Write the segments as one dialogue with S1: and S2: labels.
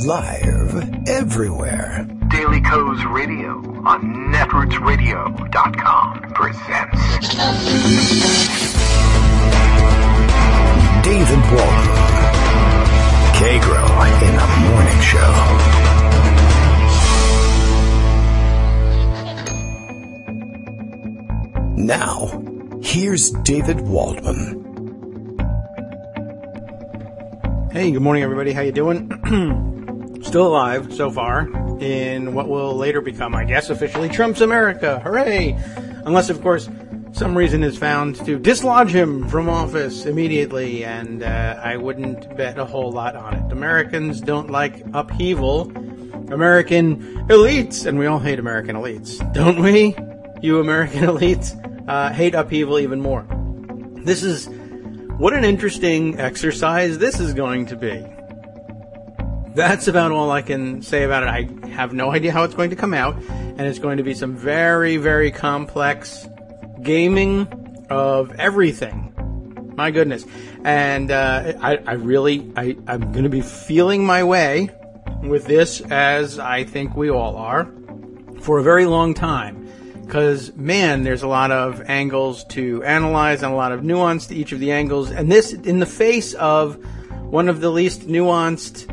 S1: Live everywhere.
S2: Daily Co's Radio on netrootsradio.com presents
S1: David Waldman. Kagro in the Morning Show. Now, here's David Waldman.
S3: Hey, good morning, everybody. How you doing? Still alive so far in what will later become, I guess, officially Trump's America. Hooray! Unless, of course, some reason is found to dislodge him from office immediately, and I wouldn't bet a whole lot on it. Americans don't like upheaval. American elites, and we all hate American elites, don't we? You American elites hate upheaval even more. What an interesting exercise this is going to be. That's about all I can say about it. I have no idea how it's going to come out, and it's going to be some very, very complex gaming of everything. My goodness. And I'm going to be feeling my way with this, as I think we all are, for a very long time. Because, man, there's a lot of angles to analyze and a lot of nuance to each of the angles. And this, in the face of one of the least nuanced,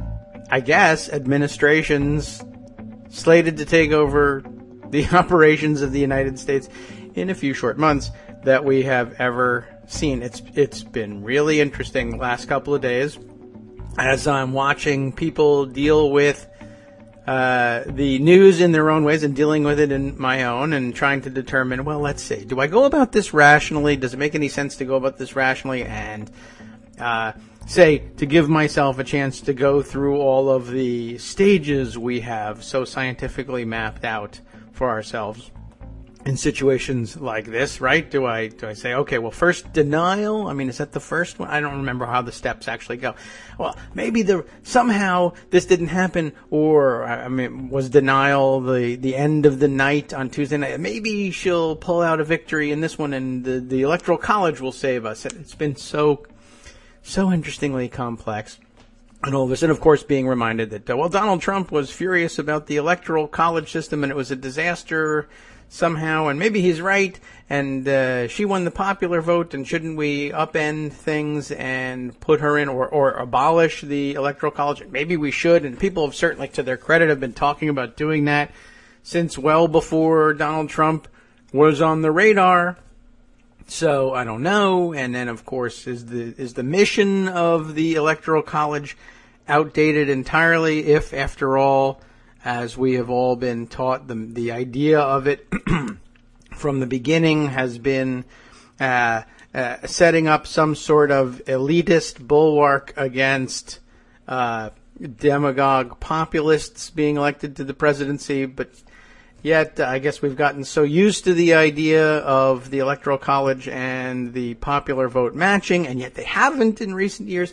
S3: I guess, administrations slated to take over the operations of the United States in a few short months that we have ever seen. It's been really interesting the last couple of days as I'm watching people deal with the news in their own ways and dealing with it in my own and trying to determine, well, let's see, do I go about this rationally? Does it make any sense to go about this rationally? And say, to give myself a chance to go through all of the stages we have so scientifically mapped out for ourselves in situations like this, right? Do I say, okay, well, first denial? I mean, is that the first one? I don't remember how the steps actually go. Well, maybe somehow this didn't happen, or, I mean, was denial the end of the night on Tuesday night? Maybe she'll pull out a victory in this one and the Electoral College will save us. It's been so interestingly complex. And all of this, and of course being reminded that, Donald Trump was furious about the Electoral College system and it was a disaster somehow, and maybe he's right, and she won the popular vote, and shouldn't we upend things and put her in, or abolish the Electoral College? Maybe we should, and people have certainly, to their credit, have been talking about doing that since well before Donald Trump was on the radar. So, I don't know. And then, of course, is the mission of the Electoral College outdated entirely, if, after all, as we have all been taught, the idea of it from the beginning has been setting up some sort of elitist bulwark against demagogue populists being elected to the presidency, but yet I guess we've gotten so used to the idea of the Electoral College and the popular vote matching, and yet they haven't in recent years,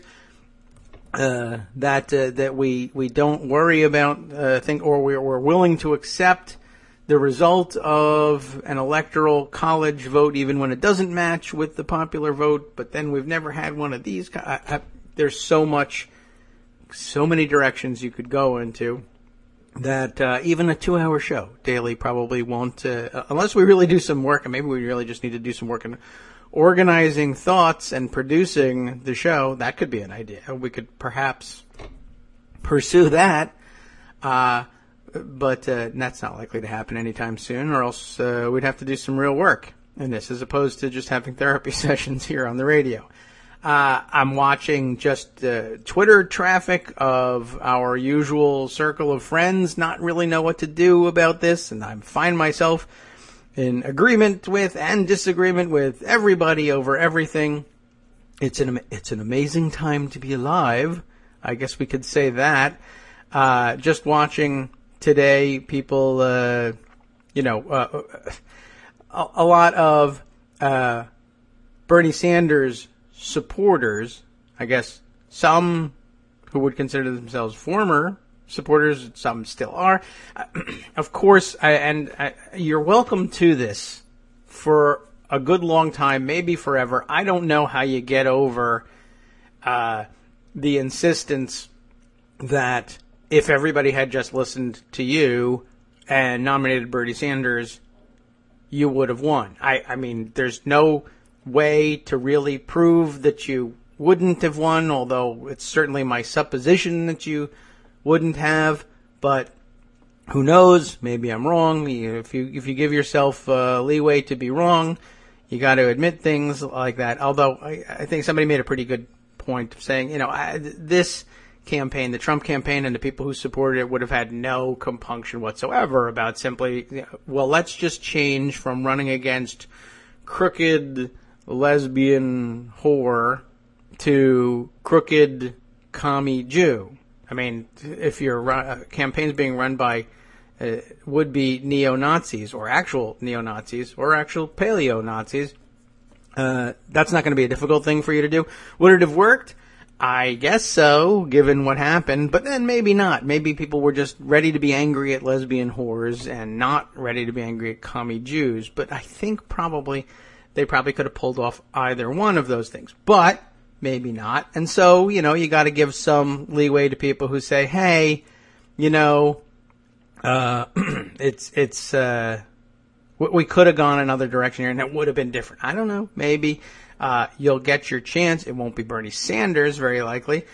S3: that we don't worry about or we're willing to accept the result of an Electoral College vote even when it doesn't match with the popular vote. But then we've never had one of these. There's so many directions you could go into that even a 2-hour show daily probably won't, unless we really do some work, and maybe we really just need to do some work in organizing thoughts and producing the show. That could be an idea. We could perhaps pursue that, but that's not likely to happen anytime soon, or else we'd have to do some real work in this, as opposed to just having therapy sessions here on the radio. I'm watching just Twitter traffic of our usual circle of friends not really know what to do about this, and I find myself in agreement with and disagreement with everybody over everything. It's an amazing time to be alive. I guess we could say that. Just watching today, people, a lot of Bernie Sanders supporters, I guess some who would consider themselves former supporters, some still are. Of course, you're welcome to this for a good long time, maybe forever. I don't know how you get over the insistence that if everybody had just listened to you and nominated Bernie Sanders, you would have won. I mean, there's no way to really prove that you wouldn't have won, although it's certainly my supposition that you wouldn't have, but who knows? Maybe I'm wrong. If you give yourself leeway to be wrong, you got to admit things like that. Although I think somebody made a pretty good point of saying, this campaign, the Trump campaign, and the people who supported it would have had no compunction whatsoever about simply, well, let's just change from running against crooked lesbian whore to crooked commie Jew. I mean, if your campaign's being run by would-be neo-Nazis or actual neo-Nazis or actual paleo-Nazis, that's not going to be a difficult thing for you to do. Would it have worked? I guess so, given what happened, but then maybe not. Maybe people were just ready to be angry at lesbian whores and not ready to be angry at commie Jews. But I think they probably could have pulled off either one of those things. But maybe not. And so, you got to give some leeway to people who say, hey, we could have gone another direction here and it would have been different. I don't know. Maybe you'll get your chance. It won't be Bernie Sanders, very likely,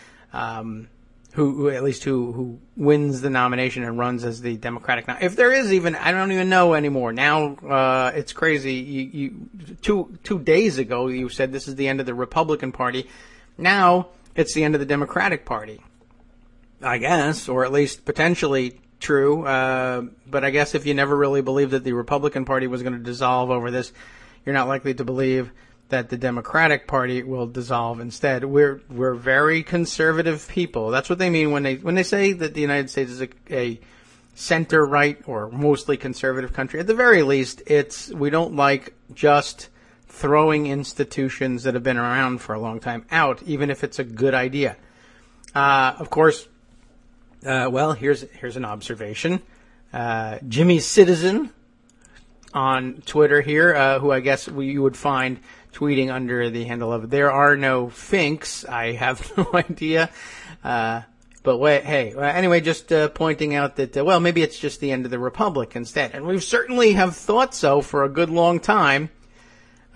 S3: who wins the nomination and runs as the Democratic. Now, if there is even, I don't even know anymore. Now, it's crazy. You 2 days ago, you said this is the end of the Republican Party. Now, it's the end of the Democratic Party, I guess, or at least potentially true. But I guess if you never really believed that the Republican Party was going to dissolve over this, you're not likely to believe that the Democratic Party will dissolve instead. We're very conservative people. That's what they mean when they say that the United States is a center-right or mostly conservative country. At the very least, we don't like just throwing institutions that have been around for a long time out, even if it's a good idea. Of course, here's an observation. Jimmy Citizen on Twitter here, who I guess you would find tweeting under the handle of "There are no Finks." I have no idea. Anyway, just pointing out that, maybe it's just the end of the Republic instead. And we certainly have thought so for a good long time.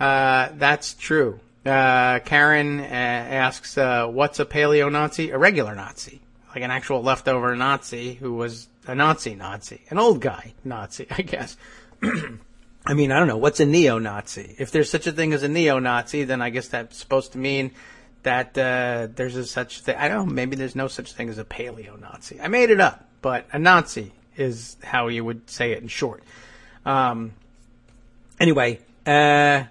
S3: That's true. Karen asks, what's a paleo-Nazi? A regular Nazi. Like an actual leftover Nazi who was a Nazi. An old guy Nazi, I guess. I mean, I don't know. What's a neo-Nazi? If there's such a thing as a neo-Nazi, then I guess that's supposed to mean that there's a such thing. I don't know. Maybe there's no such thing as a paleo-Nazi. I made it up, but a Nazi is how you would say it in short. Anyway, it's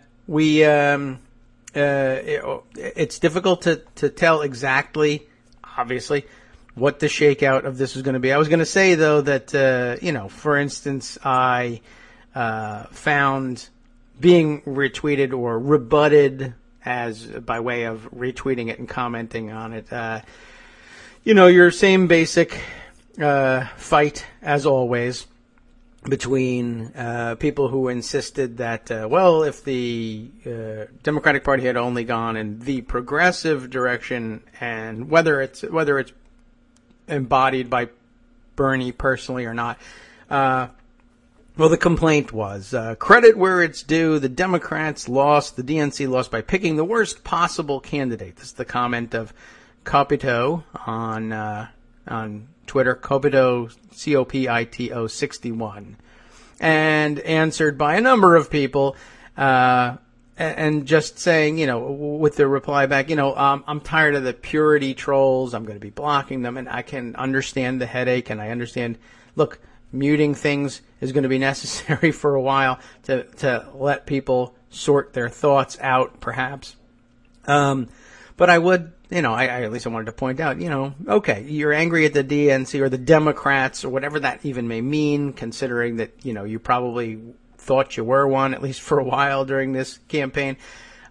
S3: difficult to tell exactly, obviously, what the shakeout of this is going to be. I was going to say, though, that, for instance, I found being retweeted or rebutted as by way of retweeting it and commenting on it, your same basic fight, as always, between people who insisted that, if the Democratic Party had only gone in the progressive direction, and whether it's embodied by Bernie personally or not, the complaint was, credit where it's due, the Democrats lost, the DNC lost by picking the worst possible candidate. This is the comment of Copito on Twitter, Copito, Copito 61, and answered by a number of people, and just saying, with the reply back, I'm tired of the purity trolls. I'm going to be blocking them, and I can understand the headache, and I understand, look, muting things is going to be necessary for a while to let people sort their thoughts out, perhaps. But I would, at least I wanted to point out, okay, you're angry at the DNC or the Democrats or whatever that even may mean, considering that, you probably thought you were one, at least for a while during this campaign.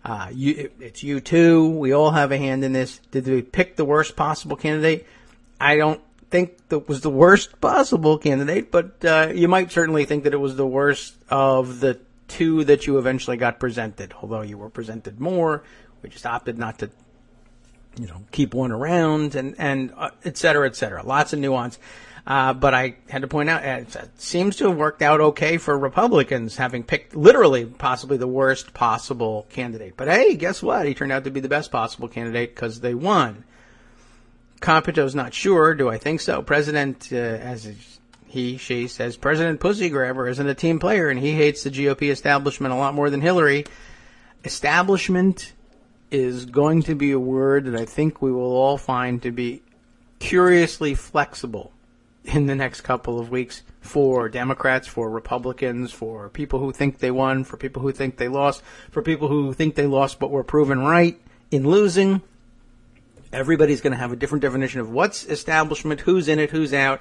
S3: It's you too. We all have a hand in this. Did we pick the worst possible candidate? I don't think that was the worst possible candidate, but you might certainly think that it was the worst of the two that you eventually got presented, although you were presented more. We just opted not to keep one around and et cetera, et cetera. Lots of nuance. But I had to point out, it seems to have worked out okay for Republicans, having picked literally possibly the worst possible candidate. But hey, guess what? He turned out to be the best possible candidate because they won. Compito's not sure. Do I think so? President, she says, President Pussy Grabber isn't a team player, and he hates the GOP establishment a lot more than Hillary. Establishment is going to be a word that I think we will all find to be curiously flexible in the next couple of weeks for Democrats, for Republicans, for people who think they won, for people who think they lost, for people who think they lost but were proven right in losing. Everybody's going to have a different definition of what's establishment, who's in it, who's out.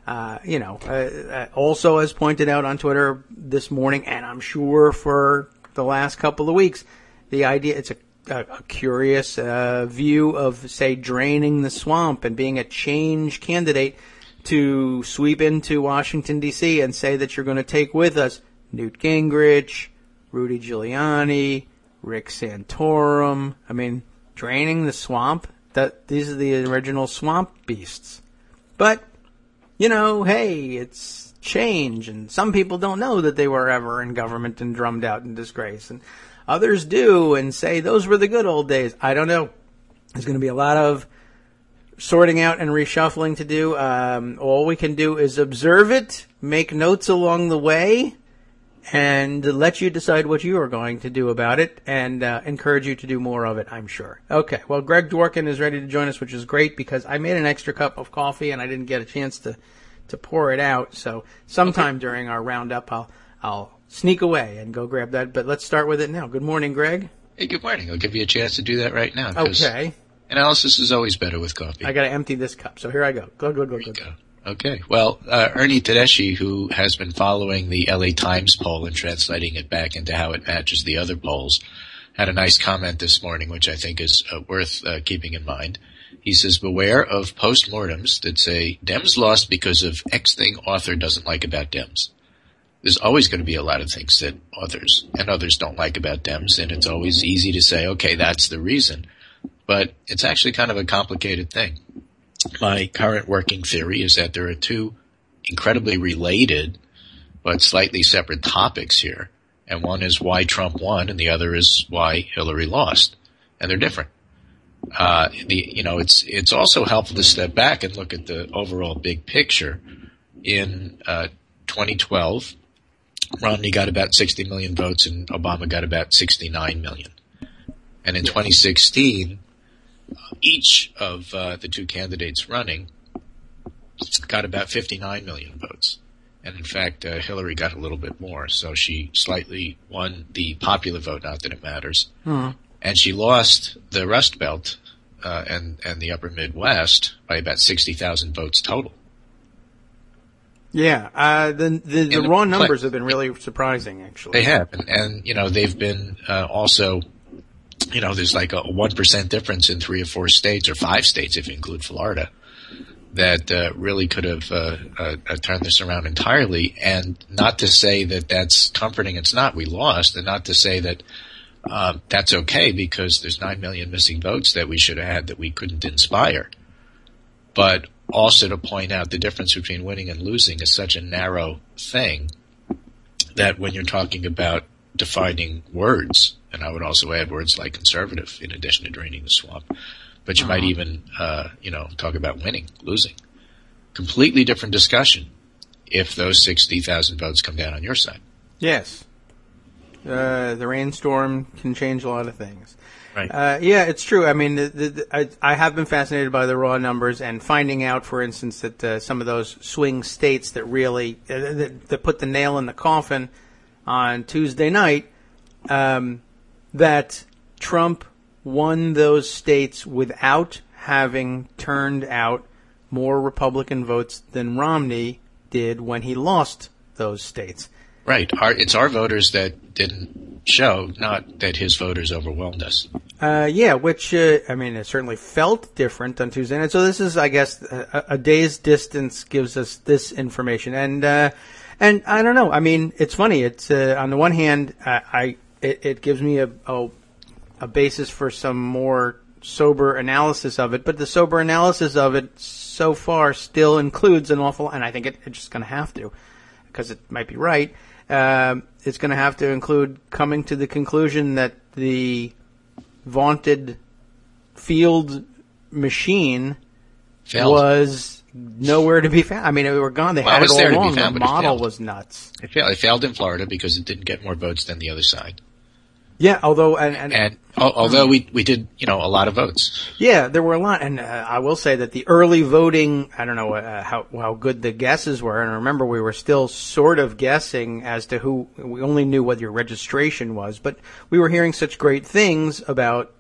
S3: Also, as pointed out on Twitter this morning, and I'm sure for the last couple of weeks, the idea, it's a curious view of, say, draining the swamp and being a change candidate to sweep into Washington, D.C. and say that you're going to take with us Newt Gingrich, Rudy Giuliani, Rick Santorum. I mean, draining the swamp, these are the original swamp beasts. But, hey, it's change, and some people don't know that they were ever in government and drummed out in disgrace, and others do and say those were the good old days. I don't know. There's going to be a lot of sorting out and reshuffling to do. All we can do is observe it, make notes along the way, and let you decide what you are going to do about it, and encourage you to do more of it, I'm sure. Okay, well, Greg Dworkin is ready to join us, which is great because I made an extra cup of coffee and I didn't get a chance to pour it out. So sometime during our roundup, I'll sneak away and go grab that. But let's start with it now. Good morning, Greg.
S4: Hey, good morning. I'll give you a chance to do that right now.
S3: Okay.
S4: Analysis is always better with coffee.
S3: I got to empty this cup, so here I go. Go.
S4: Okay. Well, Ernie Tedeschi, who has been following the LA Times poll and translating it back into how it matches the other polls, had a nice comment this morning, which I think is worth keeping in mind. He says, beware of postmortems that say, Dems lost because of X thing author doesn't like about Dems. There's always going to be a lot of things that authors and others don't like about Dems, and it's always easy to say, okay, that's the reason. But it's actually kind of a complicated thing. My current working theory is that there are two incredibly related but slightly separate topics here. And one is why Trump won, and the other is why Hillary lost. And they're different. It's also helpful to step back and look at the overall big picture. In 2012, Romney got about 60 million votes and Obama got about 69 million. And in 2016, each of the two candidates running got about 59 million votes. And in fact, Hillary got a little bit more, so she slightly won the popular vote, not that it matters.
S3: Hmm.
S4: And she lost the Rust Belt and the Upper Midwest by about 60,000 votes total.
S3: Yeah, the raw numbers have been really surprising, actually.
S4: They have, and they've been also, there's like a 1% difference in 3 or 4 states, or 5 states if you include Florida, that really could have turned this around entirely. And not to say that that's comforting, it's not. We lost, and not to say that that's okay, because there's 9 million missing votes that we should have had that we couldn't inspire. But also to point out the difference between winning and losing is such a narrow thing that when you're talking about defining words, and I would also add words like conservative in addition to draining the swamp, but you might even, talk about winning, losing. Completely different discussion if those 60,000 votes come down on your side.
S3: Yes. The rainstorm can change a lot of things.
S4: Right.
S3: Yeah, it's true. I mean, I have been fascinated by the raw numbers and finding out, for instance, that some of those swing states that really that put the nail in the coffin on Tuesday night, that Trump won those states without having turned out more Republican votes than Romney did when he lost those states.
S4: Right. It's our voters that didn't show, not that his voters overwhelmed us.
S3: Which, it certainly felt different on Tuesday night. So this is, I guess, a day's distance gives us this information. And I don't know. I mean, it's funny. It's, on the one hand, it gives me a basis for some more sober analysis of it, but the sober analysis of it so far still includes an awful, and I think it's just going to have to, because it might be right, it's going to have to include coming to the conclusion that the vaunted field machine was nowhere to be found. I mean, they were gone. They had it all along. The model was nuts.
S4: It failed in Florida because it didn't get more votes than the otother side.
S3: Yeah, although
S4: we did, a lot of votes.
S3: Yeah, there were a lot, and I will say that the early voting, I don't know how good the guesses were, and remember we were still sort of guessing as to who. We only knew what your registration was, but we were hearing such great things about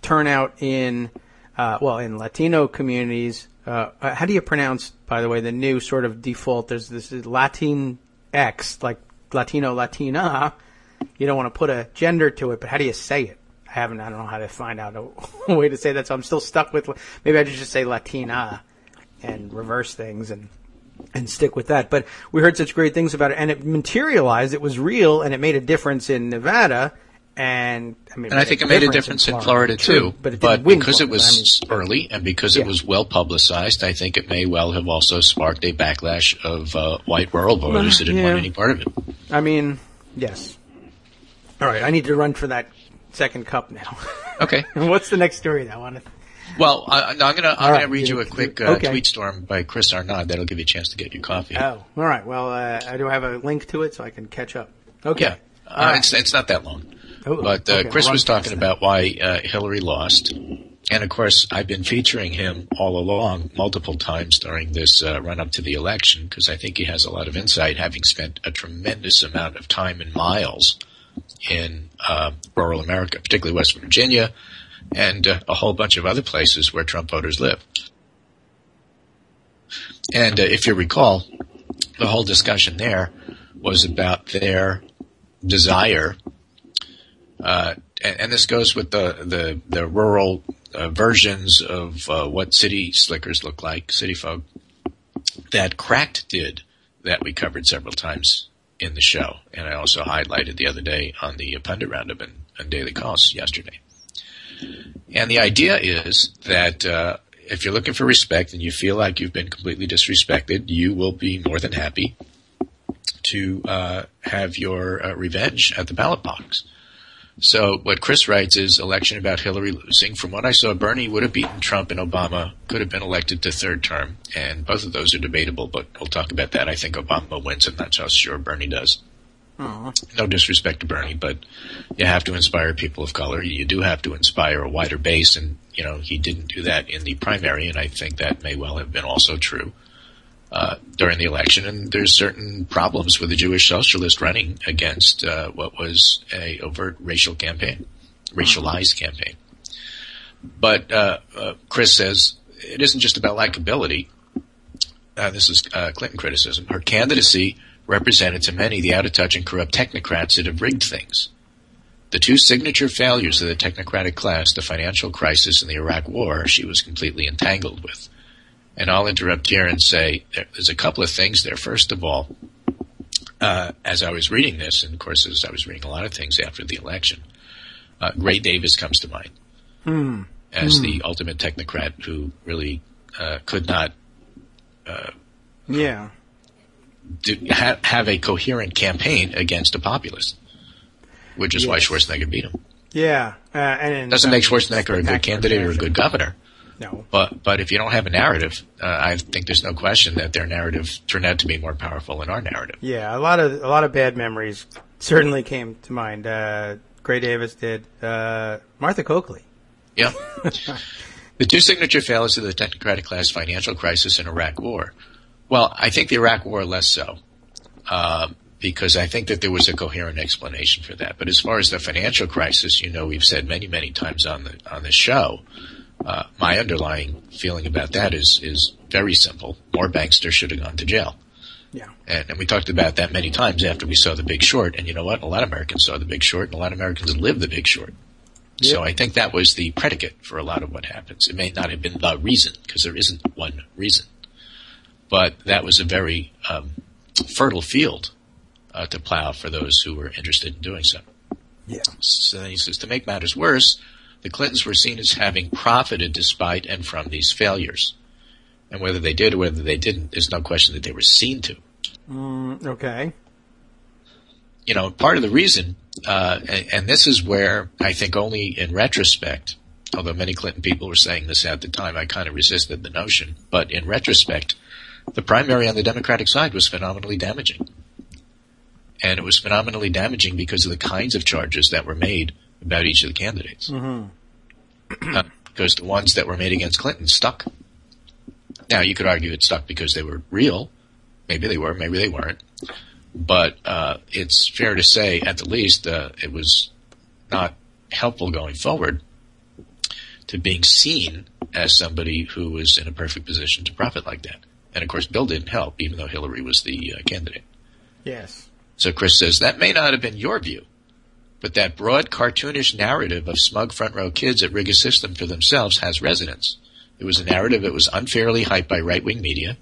S3: turnout in Latino communities. How do you pronounce, by the way, the new sort of default? There's this Latinx, like Latino, Latina. You don't want to put a gender to it, but how do you say it? I don't know how to find out a way to say that, so I'm still stuck with, maybe I should just say Latina and reverse things and stick with that. But we heard such great things about it, and it materialized, it was real, and it made a difference in Nevada, and
S4: I think it made a difference in Florida too, but because it was early and because it was well publicized, I think it may well have also sparked a backlash of white rural voters that didn't want any part of it.
S3: I mean, yes. All right, I need to run for that second cup now.
S4: Okay.
S3: What's the next story that I want to?
S4: Well, I'm gonna read you a quick tweet storm by Chris Arnaud. That'll give you a chance to get your coffee.
S3: Oh, all right. Well, do I have a link to it so I can catch up? Okay.
S4: Yeah. It's not that long. But Chris was talking about why Hillary lost. And, of course, I've been featuring him all along multiple times during this run-up to the election because I think he has a lot of insight, having spent a tremendous amount of time and miles in rural America, particularly West Virginia, and a whole bunch of other places where Trump voters live. And if you recall, the whole discussion there was about their desire, and this goes with the rural versions of what city slickers look like, city folk, that Cracked did that we covered several times in the show, and I also highlighted the other day on the Pundit Roundup and Daily Calls yesterday. And the idea is that if you're looking for respect and you feel like you've been completely disrespected, you will be more than happy to have your revenge at the ballot box. So what Chris writes is election about Hillary losing. From what I saw, Bernie would have beaten Trump and Obama could have been elected to third term. And both of those are debatable, but we'll talk about that. I think Obama wins. I'm not so sure Bernie does. Aww. No disrespect to Bernie, but you have to inspire people of color. You do have to inspire a wider base. And, he didn't do that in the primary. And I think that may well have been also true during the election, and there's certain problems with the Jewish socialist running against what was a overt racial campaign, racialized campaign. But Chris says it isn't just about likability. This is Clinton criticism. Her candidacy represented to many the out-of-touch and corrupt technocrats that have rigged things. The two signature failures of the technocratic class, the financial crisis and the Iraq War, she was completely entangled with. And I'll interrupt here and say there's a couple of things there. First of all, as I was reading this, and of course as I was reading a lot of things after the election, Gray Davis comes to mind as the ultimate technocrat who really could not have a coherent campaign against a populist, which is why Schwarzenegger beat him.
S3: Yeah. And
S4: doesn't make Schwarzenegger a good candidate or a good governor.
S3: No.
S4: But if you don't have a narrative, I think there's no question that their narrative turned out to be more powerful than our narrative.
S3: Yeah, a lot of bad memories certainly came to mind. Gray Davis did. Martha Coakley.
S4: Yeah. The two signature failures of the technocratic class, financial crisis and Iraq War. Well, I think the Iraq War less so, because I think that there was a coherent explanation for that. But as far as the financial crisis, we've said many, many times on the show. My underlying feeling about that is very simple. More banksters should have gone to jail.
S3: Yeah.
S4: And we talked about that many times after we saw The Big Short. And you know what? A lot of Americans saw The Big Short, and a lot of Americans lived The Big Short. Yep. So I think that was the predicate for a lot of what happens. It may not have been the reason, because there isn't one reason. But that was a very fertile field to plow for those who were interested in doing so.
S3: Yeah.
S4: So then he says, to make matters worse, the Clintons were seen as having profited despite and from these failures. And whether they did or whether they didn't, there's no question that they were seen to.
S3: Okay.
S4: You know, part of the reason, and this is where I think only in retrospect, although many Clinton people were saying this at the time, I kind of resisted the notion, but in retrospect, the primary on the Democratic side was phenomenally damaging. And it was phenomenally damaging because of the kinds of charges that were made about each of the candidates. Because the ones that were made against Clinton stuck. Now, you could argue it stuck because they were real. Maybe they were, maybe they weren't. But it's fair to say, at the least, it was not helpful going forward to being seen as somebody who was in a perfect position to profit like that. And, of course, Bill didn't help, even though Hillary was the candidate.
S3: Yes.
S4: So Chris says, that may not have been your view, but that broad cartoonish narrative of smug front-row kids that rig a system for themselves has resonance. It was a narrative that was unfairly hyped by right-wing media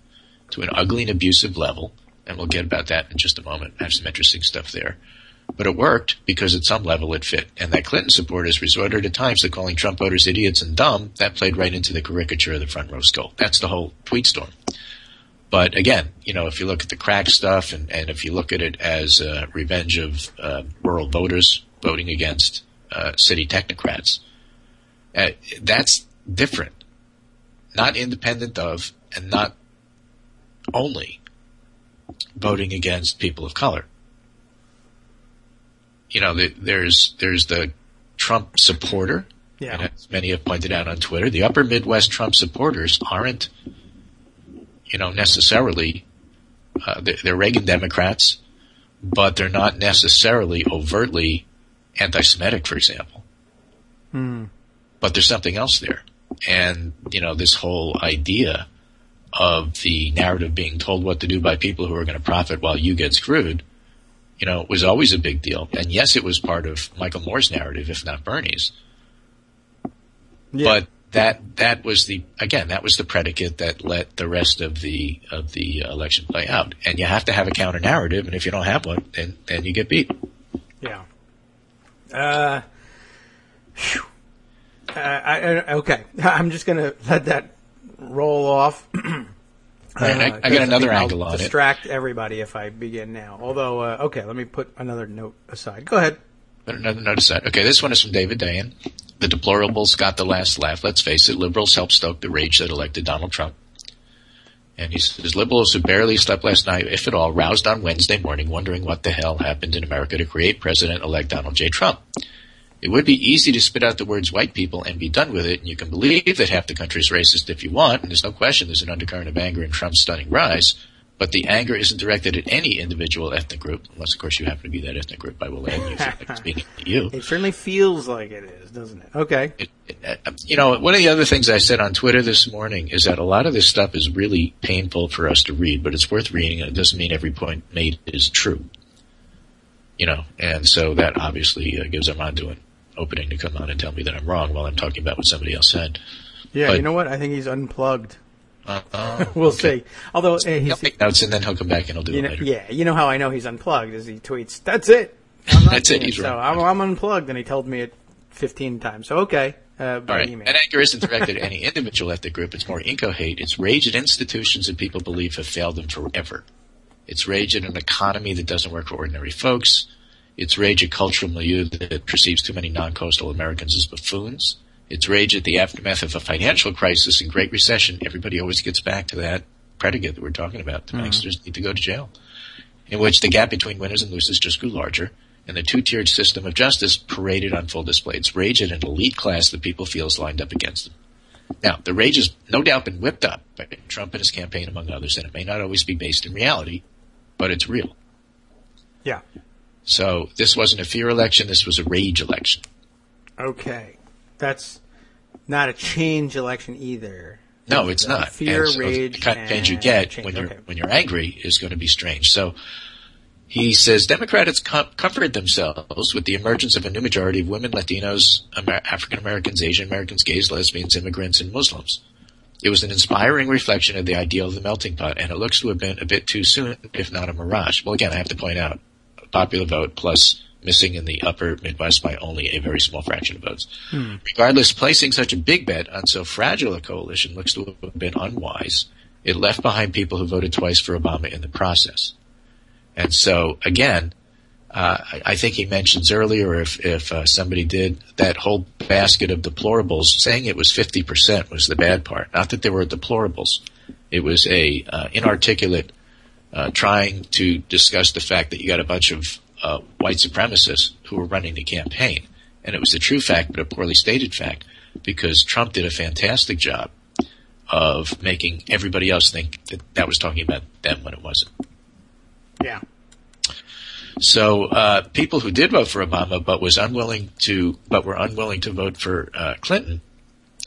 S4: to an ugly and abusive level, and we'll get about that in just a moment. I have some interesting stuff there. But it worked because at some level it fit. And that Clinton supporters resorted at times to calling Trump voters idiots and dumb. That played right into the caricature of the front row skull. That's the whole tweet storm. But again, you know, if you look at the crack stuff and if you look at it as revenge of rural voters voting against city technocrats, that's different. Not independent of and not only voting against people of color. You know, there's the Trump supporter, and as many have pointed out on Twitter, the upper Midwest Trump supporters aren't, you know, necessarily, they're Reagan Democrats, but they're not necessarily overtly anti-Semitic, for example. But there's something else there. And, you know, this whole idea of the narrative being told what to do by people who are going to profit while you get screwed, you know, was always a big deal. And yes, it was part of Michael Moore's narrative, if not Bernie's. Yeah. But that was the predicate that let the rest of the election play out. And you have to have a counter narrative, and if you don't have one, then you get beat.
S3: Yeah. Okay. I'm just going to let that roll off.
S4: Right, I got another angle on it.
S3: Distract everybody if I begin now. Although, okay, let me put another note aside. Go ahead.
S4: Put another note aside. Okay, this one is from David Dayan. The deplorables got the last laugh. Let's face it, liberals helped stoke the rage that elected Donald Trump. And he says, liberals who barely slept last night, if at all, roused on Wednesday morning wondering what the hell happened in America to create President-elect Donald J. Trump. It would be easy to spit out the words white people and be done with it, and you can believe that half the country is racist if you want, and there's no question there's an undercurrent of anger in Trump's stunning rise, but the anger isn't directed at any individual ethnic group, unless, of course, you happen to be that ethnic group. I will add you like it's speaking to you.
S3: It certainly feels like it is, doesn't it? Okay.
S4: You know, one of the other things I said on Twitter this morning is that a lot of this stuff is really painful for us to read, but it's worth reading, and it doesn't mean every point made is true. You know, and so that obviously gives Armando an opening to come on and tell me that I'm wrong while I'm talking about what somebody else said.
S3: Yeah, but, you know what? I think he's unplugged. We'll see. Although
S4: he'll make notes and then he'll come back and he'll do it later.
S3: Yeah, you know how I know he's unplugged is he tweets, "That's it.
S4: That's it. He's
S3: so
S4: wrong.
S3: I'm unplugged," and he told me it 15 times. So okay, by
S4: right.
S3: email.
S4: And anger isn't directed at any individual ethnic group. It's more inco-hate. It's rage at institutions that people believe have failed them forever. It's rage at an economy that doesn't work for ordinary folks. It's rage at cultural milieu that perceives too many non-coastal Americans as buffoons. It's rage at the aftermath of a financial crisis and Great Recession. Everybody always gets back to that predicate that we're talking about. The banksters need to go to jail. In which the gap between winners and losers just grew larger, and the two-tiered system of justice paraded on full display. It's rage at an elite class that people feel is lined up against them. Now, the rage has no doubt been whipped up by Trump and his campaign, among others, and it may not always be based in reality, but it's real.
S3: Yeah.
S4: So this wasn't a fear election. This was a rage election.
S3: Okay. That's not a change election either.
S4: No, it's not.
S3: Fear,
S4: so
S3: rage,
S4: the kind of change you get when you're angry is going to be strange. So he says Democrats comforted themselves with the emergence of a new majority of women, Latinos, African Americans, Asian Americans, gays, lesbians, immigrants, and Muslims. It was an inspiring reflection of the ideal of the melting pot, and it looks to have been a bit too soon, if not a mirage. Well, again, I have to point out, popular vote plus missing in the upper Midwest by only a very small fraction of votes. Regardless, placing such a big bet on so fragile a coalition looks to have been unwise. It left behind people who voted twice for Obama in the process. And so, again, I think he mentions earlier, if somebody did, that whole basket of deplorables, saying it was 50% was the bad part. Not that there were deplorables. It was a inarticulate trying to discuss the fact that you got a bunch of white supremacists who were running the campaign. And it was a true fact, but a poorly stated fact, because Trump did a fantastic job of making everybody else think that that was talking about them when it wasn't.
S3: Yeah.
S4: So people who did vote for Obama but were unwilling to vote for Clinton,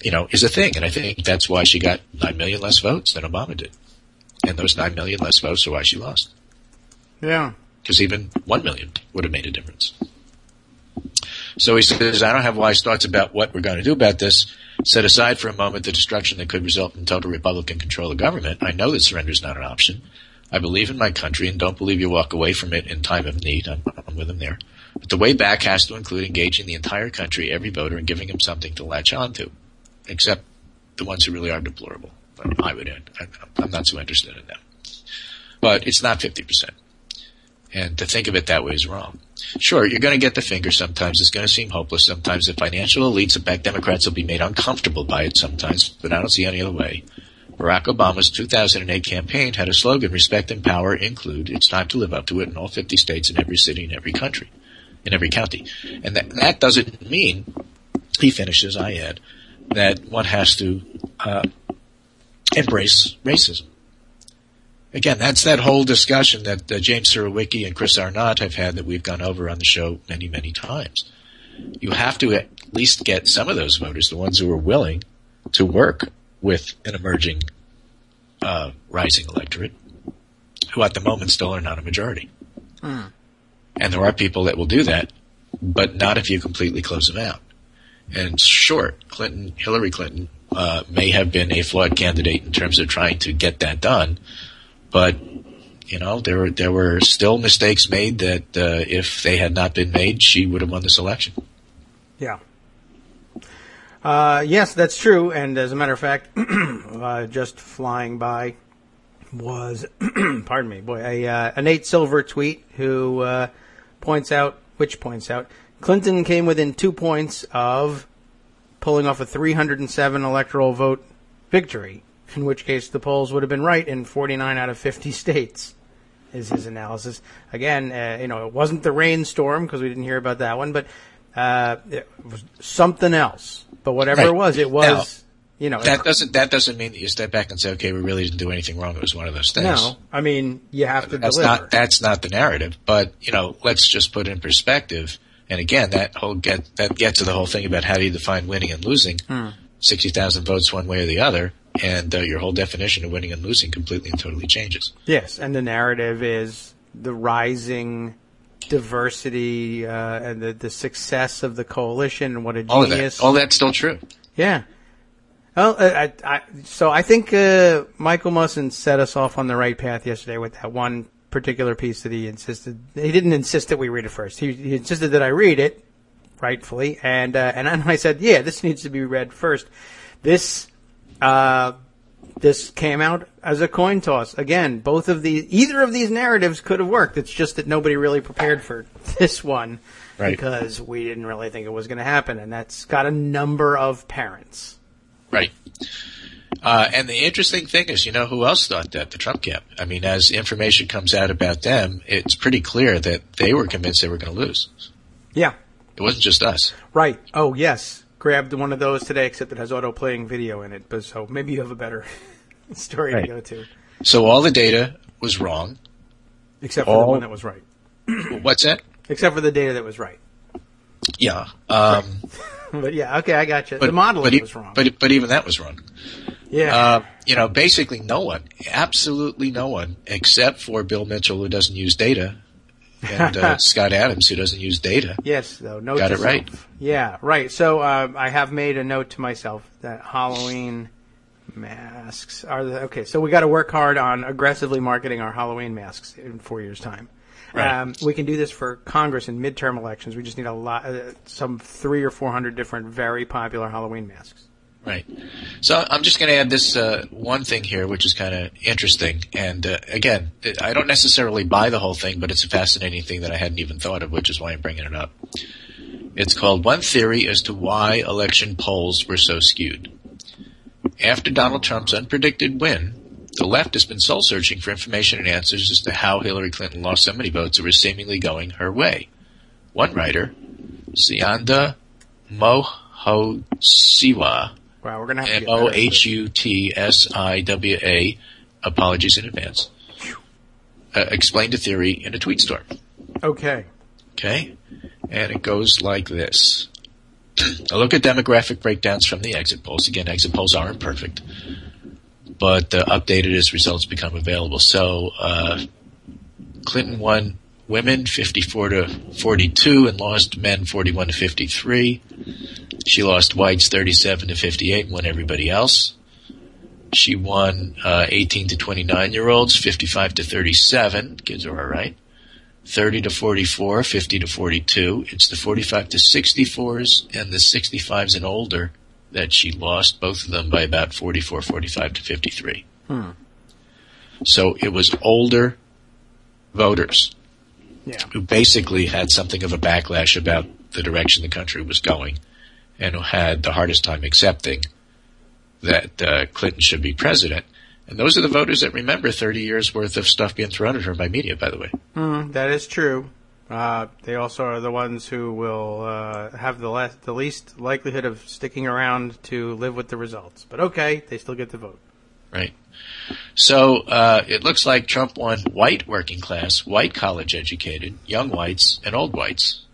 S4: is a thing. And I think that's why she got 9 million less votes than Obama did. And those 9 million less votes are why she lost.
S3: Yeah.
S4: Because even 1 million would have made a difference. So he says, I don't have wise thoughts about what we're going to do about this. Set aside for a moment the destruction that could result in total Republican control of government. I know that surrender is not an option. I believe in my country and don't believe you walk away from it in time of need. I'm with him there. But the way back has to include engaging the entire country, every voter, and giving them something to latch on to, except the ones who really are deplorable. I would add. I'm not so interested in them. But it's not 50%. And to think of it that way is wrong. Sure, you're going to get the finger sometimes. It's going to seem hopeless sometimes. The financial elites of back Democrats will be made uncomfortable by it sometimes, but I don't see any other way. Barack Obama's 2008 campaign had a slogan, respect and power include. It's time to live up to it in all 50 states, in every city, in every country, in every county. And that doesn't mean, he finishes, I add, that one has to embrace racism. Again, that's that whole discussion that James Surowiecki and Chris Arnott have had that we've gone over on the show many, many times. You have to at least get some of those voters, the ones who are willing to work with an emerging rising electorate, who at the moment still are not a majority. And there are people that will do that, but not if you completely close them out. And sure, Hillary Clinton may have been a flawed candidate in terms of trying to get that done, but there were still mistakes made that if they had not been made, she would have won this election.
S3: Yeah. Yes, that's true. And as a matter of fact, just flying by was, pardon me, a Nate Silver tweet who points out Clinton came within 2 points of pulling off a 307 electoral vote victory, in which case the polls would have been right in 49 out of 50 states, is his analysis. Again, it wasn't the rainstorm, because we didn't hear about that one, but it was something else. But whatever it was,
S4: that doesn't mean that you step back and say, okay, we really didn't do anything wrong. It was one of those things.
S3: No, I mean, you have to deliver.
S4: That's not the narrative. But, let's just put it in perspective. And again, that gets to the whole thing about how do you define winning and losing. 60,000 votes one way or the other, and your whole definition of winning and losing completely and totally changes.
S3: Yes, and the narrative is the rising diversity and the success of the coalition and what a genius.
S4: All that's still true. Yeah.
S3: Well, so I think Michael Musson set us off on the right path yesterday with that one particular piece that he insisted. He didn't insist that we read it first. He insisted that I read it, rightfully, and I said, yeah, this needs to be read first. This came out as a coin toss. Again, either of these narratives could have worked. It's just that nobody really prepared for this one, right? Because we didn't really think it was going to happen, and that's got a number of parents.
S4: Right. And the interesting thing is, who else thought that? The Trump camp. I mean, as information comes out about them, it's pretty clear that they were convinced they were going to lose.
S3: Yeah.
S4: It wasn't just us.
S3: Right. Oh, yes. Grabbed one of those today, except it has auto-playing video in it. But so maybe you have a better story to go to.
S4: So all the data was wrong.
S3: Except for the one that was right.
S4: What's that?
S3: Except for the data that was right.
S4: Yeah.
S3: But yeah, okay, I got you. The modeling was wrong.
S4: But even that was wrong.
S3: Yeah.
S4: Basically no one, absolutely no one, except for Bill Mitchell, who doesn't use data, and Scott Adams, who doesn't use data.
S3: Yes, though. Note
S4: got it right.
S3: Yeah, right. So I have made a note to myself that Halloween masks are okay. So we got to work hard on aggressively marketing our Halloween masks in 4 years' time.
S4: Right.
S3: We can do this for Congress and midterm elections. We just need some 300 or 400 different very popular Halloween masks.
S4: Right. So I'm just going to add this one thing here, which is kind of interesting. And again, I don't necessarily buy the whole thing, but it's a fascinating thing that I hadn't even thought of, which is why I'm bringing it up. It's called One Theory as to Why Election Polls Were So Skewed. After Donald Trump's unpredicted win, the left has been soul-searching for information and answers as to how Hillary Clinton lost so many votes that were seemingly going her way. One writer, Sianda Mohosiwa,
S3: Wow, we're going to have to get better at this.
S4: Mohutsiwa, apologies in advance, explained a theory in a tweet storm.
S3: Okay.
S4: Okay? And it goes like this. A look at demographic breakdowns from the exit polls. Again, exit polls aren't perfect, but updated as results become available. So Clinton won women 54 to 42 and lost men 41 to 53. She lost whites 37 to 58 and won everybody else. She won 18 to 29-year-olds 55 to 37. Kids are all right. 30 to 44, 50 to 42. It's the 45 to 64s and the 65s and older that she lost, both of them by about 44, 45 to 53. So it was older voters who basically had something of a backlash about the direction the country was going and who had the hardest time accepting that Clinton should be president. And those are the voters that remember 30 years' worth of stuff being thrown at her by media, by the way.
S3: That is true. They also are the ones who will have the least likelihood of sticking around to live with the results. But okay, they still get to vote.
S4: Right. So it looks like Trump won white working class, white college educated, young whites, and old whites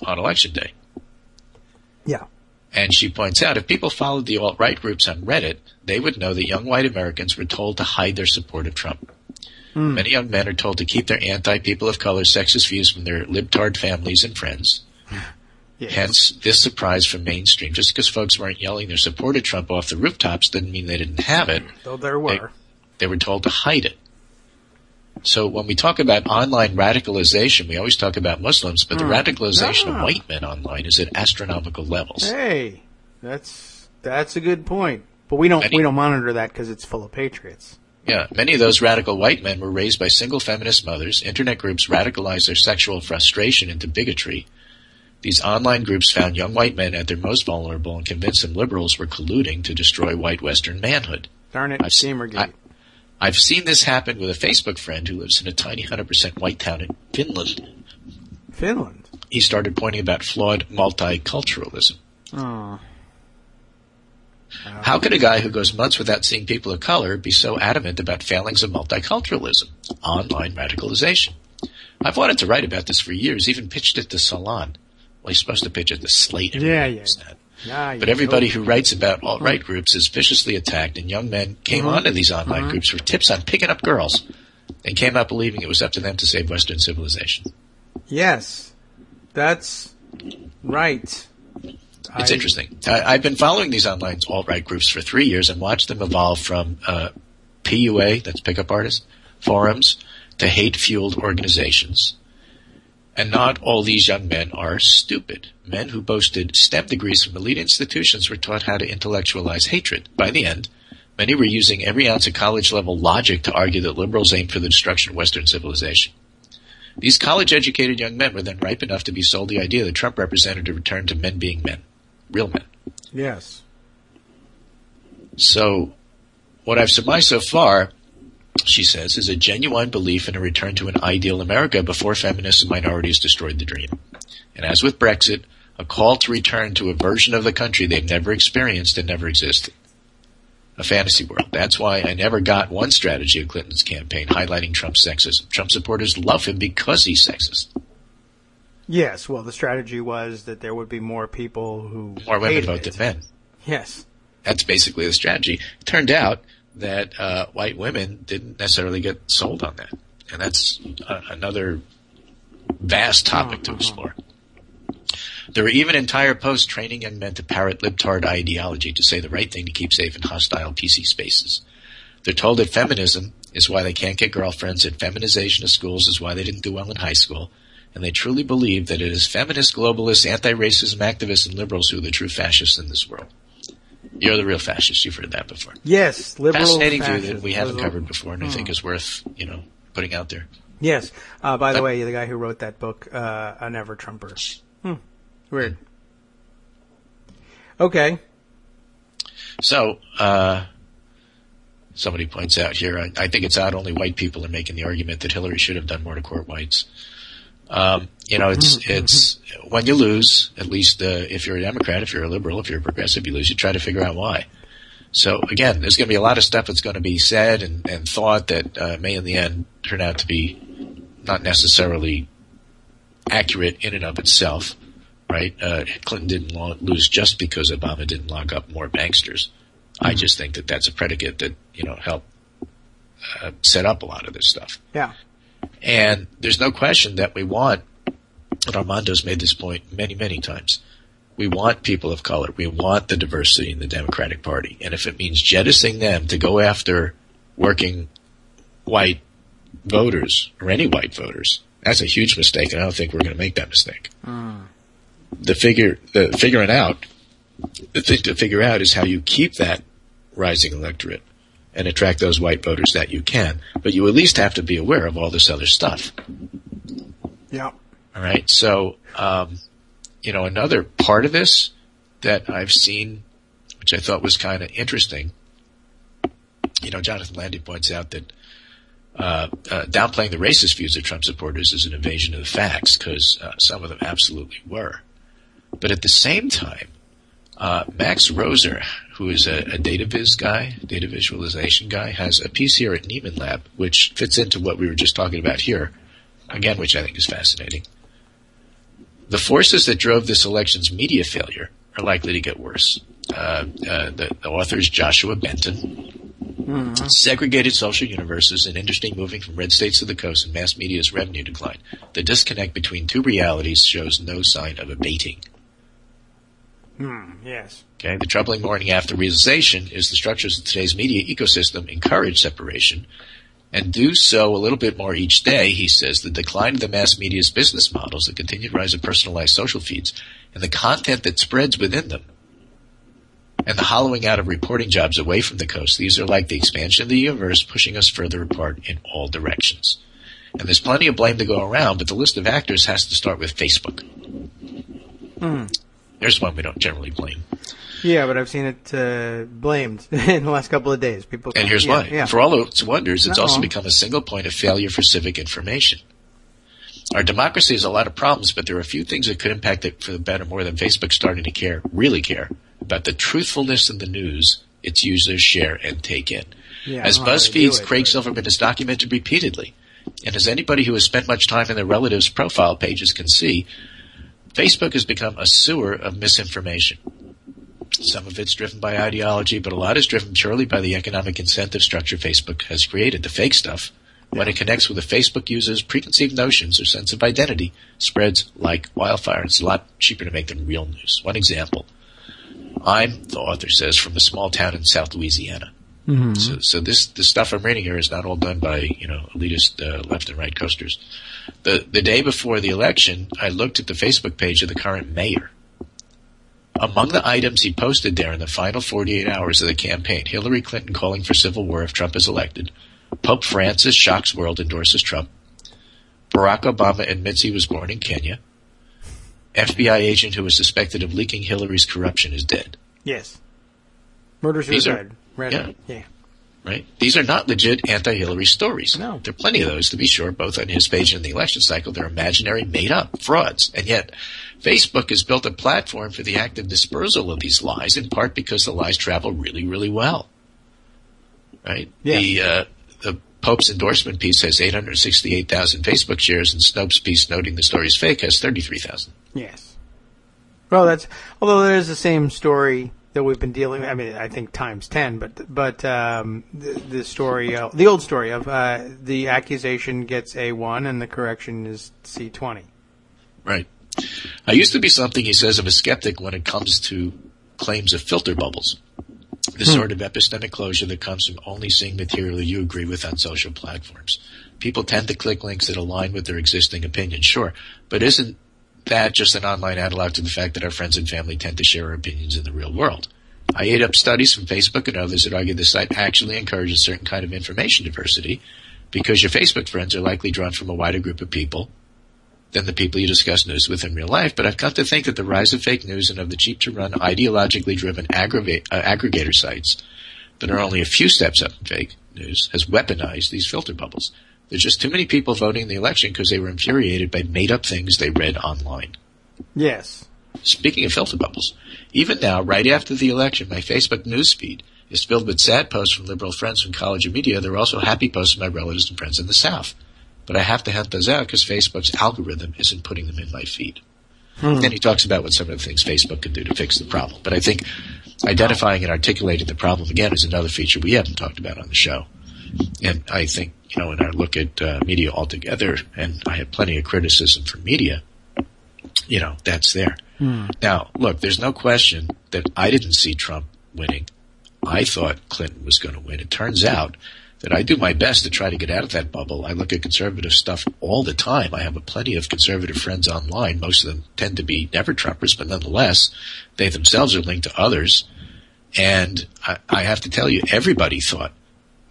S4: on Election Day.
S3: Yeah.
S4: And she points out, if people followed the alt-right groups on Reddit, they would know that young white Americans were told to hide their support of Trump. Many young men are told to keep their anti-people of color sexist views from their libtard families and friends. Yes. Hence, this surprise from mainstream. Just because folks weren't yelling their support of Trump off the rooftops didn't mean they didn't have it.
S3: Though there were.
S4: They were told to hide it. So when we talk about online radicalization, we always talk about Muslims, but the radicalization of white men online is at astronomical levels.
S3: Hey, that's a good point. But we don't monitor that because it's full of patriots.
S4: Yeah, many of those radical white men were raised by single feminist mothers. Internet groups radicalized their sexual frustration into bigotry. These online groups found young white men at their most vulnerable and convinced them liberals were colluding to destroy white Western manhood.
S3: Darn it, Gamergate.
S4: I've seen this happen with a Facebook friend who lives in a tiny 100% white town in Finland.
S3: Finland?
S4: He started pointing about flawed multiculturalism.
S3: Oh.
S4: How could a guy who goes months without seeing people of color be so adamant about failings of multiculturalism? Online radicalization. I've wanted to write about this for years, even pitched it to Salon. Well, he's supposed to pitch it to Slate. But everybody who writes about alt-right groups is viciously attacked, and young men came onto these online groups for tips on picking up girls and came out believing it was up to them to save Western civilization.
S3: Yes, that's right.
S4: It's interesting. I've been following these online alt-right groups for 3 years and watched them evolve from PUA, that's pickup artists, forums, to hate-fueled organizations. And not all these young men are stupid. Men who boasted STEM degrees from elite institutions were taught how to intellectualize hatred. By the end, many were using every ounce of college-level logic to argue that liberals aim for the destruction of Western civilization. These college-educated young men were then ripe enough to be sold the idea that Trump represented a return to men being men. Real men.
S3: Yes.
S4: So, what I've surmised so far, she says, is a genuine belief in a return to an ideal America before feminists and minorities destroyed the dream. And as with Brexit, a call to return to a version of the country they've never experienced and never existed. A fantasy world. That's why I never got one strategy of Clinton's campaign highlighting Trump's sexism. Trump supporters love him because he's sexist.
S3: Yes, well, the strategy was that there would be more people who
S4: more women vote than men.
S3: Yes.
S4: That's basically the strategy. It turned out that white women didn't necessarily get sold on that. And that's another vast topic to explore. There were even entire posts training young men to parrot libtard ideology to say the right thing to keep safe in hostile PC spaces. They're told that feminism is why they can't get girlfriends, and feminization of schools is why they didn't do well in high school. And they truly believe that it is feminists, globalists, anti-racism activists, and liberals who are the true fascists in this world. You're the real fascist. You've heard that before.
S3: Yes, liberal
S4: fascinating
S3: fascist.
S4: view that we haven't covered before, and I think is worth putting out there.
S3: Yes. By the way, the guy who wrote that book, a never Trumper. Weird. Okay.
S4: So, somebody points out here, I think it's odd only white people are making the argument that Hillary should have done more to court whites. It's when you lose, at least if you're a Democrat, if you're a liberal, if you're a progressive, you lose, you try to figure out why. So again, there's going to be a lot of stuff that's going to be said and thought that may in the end turn out to be not necessarily accurate in and of itself, right? Clinton didn't lose just because Obama didn't lock up more banksters. I just think that that's a predicate that, helped set up a lot of this stuff.
S3: Yeah.
S4: And there's no question that we want, and Armando's made this point many, many times, we want people of color. We want the diversity in the Democratic Party. And if it means jettisoning them to go after working white voters or any white voters, that's a huge mistake, and I don't think we're going to make that mistake. The thing to figure out is how you keep that rising electorate and attract those white voters that you can. But you at least have to be aware of all this other stuff.
S3: Yeah.
S4: All right. So, another part of this that I've seen, which I thought was kind of interesting, Jonathan Landy points out that downplaying the racist views of Trump supporters is an evasion of the facts, because some of them absolutely were. But at the same time, Max Roser, who is a data visualization guy, has a piece here at Neiman Lab, which fits into what we were just talking about here, again, which I think is fascinating. The forces that drove this election's media failure are likely to get worse. The author is Joshua Benton. Segregated social universes, an industry moving from red states to the coast, and mass media's revenue decline. The disconnect between two realities shows no sign of abating.
S3: Yes.
S4: Okay. The troubling morning after realization is the structures of today's media ecosystem encourage separation and do so a little bit more each day. He says the decline of the mass media's business models, the continued rise of personalized social feeds, and the content that spreads within them, and the hollowing out of reporting jobs away from the coast. These are like the expansion of the universe, pushing us further apart in all directions. And there's plenty of blame to go around, but the list of actors has to start with Facebook. There's one we don't generally blame.
S3: Yeah, but I've seen it blamed in the last couple of days.
S4: And here's why.
S3: Yeah.
S4: For all its wonders, it's also become a single point of failure for civic information. Our democracy has a lot of problems, but there are a few things that could impact it for the better more than Facebook starting to really care about the truthfulness in the news its users share and take in.
S3: Yeah,
S4: as BuzzFeed's Craig Silverman has documented repeatedly, and as anybody who has spent much time in their relatives' profile pages can see, Facebook has become a sewer of misinformation. Some of it's driven by ideology, but a lot is driven purely by the economic incentive structure Facebook has created. The fake stuff, when it connects with a Facebook user's preconceived notions or sense of identity, spreads like wildfire. It's a lot cheaper to make than real news. One example. The author says, from a small town in South Louisiana. So this stuff I'm reading here is not all done by, elitist left and right coasters. The day before the election, I looked at the Facebook page of the current mayor. Among the items he posted there in the final 48 hours of the campaign, Hillary Clinton calling for civil war if Trump is elected, Pope Francis shocks world, endorses Trump, Barack Obama admits he was born in Kenya, FBI agent who was suspected of leaking Hillary's corruption is dead.
S3: Yes. Murder-suicide. Yeah.
S4: Right? These are not legit anti-Hillary stories.
S3: No.
S4: There are plenty of those, to be sure, both on his page and in the election cycle. They're imaginary, made-up frauds. And yet, Facebook has built a platform for the active dispersal of these lies, in part because the lies travel really, really well. Right? Yeah. The Pope's endorsement piece has 868,000 Facebook shares, and Snopes' piece noting the story is fake has 33,000. Yes.
S3: Well, although there is the same story that we've been dealing with. I mean, I think times 10, but the story, the old story of the accusation gets A1 and the correction is C20.
S4: Right. I used to be something, he says, of a skeptic when it comes to claims of filter bubbles. The sort of epistemic closure that comes from only seeing material you agree with on social platforms. People tend to click links that align with their existing opinions, sure, but isn't that just an online analog to the fact that our friends and family tend to share our opinions in the real world? I ate up studies from Facebook and others that argue the site actually encourages certain kind of information diversity because your Facebook friends are likely drawn from a wider group of people than the people you discuss news with in real life. But I've come to think that the rise of fake news and of the cheap-to-run, ideologically driven aggregator sites that are only a few steps up in fake news has weaponized these filter bubbles. There's just too many people voting in the election because they were infuriated by made-up things they read online.
S3: Yes.
S4: Speaking of filter bubbles, even now, right after the election, my Facebook newsfeed is filled with sad posts from liberal friends from college and media. There are also happy posts from my relatives and friends in the South. But I have to hunt those out because Facebook's algorithm isn't putting them in my feed. Then he talks about what some of the things Facebook can do to fix the problem. But I think identifying and articulating the problem, again, is another feature we haven't talked about on the show. And I think, in our look at media altogether, and I have plenty of criticism for media, that's there. Now, look, there's no question that I didn't see Trump winning. I thought Clinton was going to win. It turns out that I do my best to try to get out of that bubble. I look at conservative stuff all the time. I have plenty of conservative friends online. Most of them tend to be never-Trumpers, but nonetheless, they themselves are linked to others. And I have to tell you, everybody thought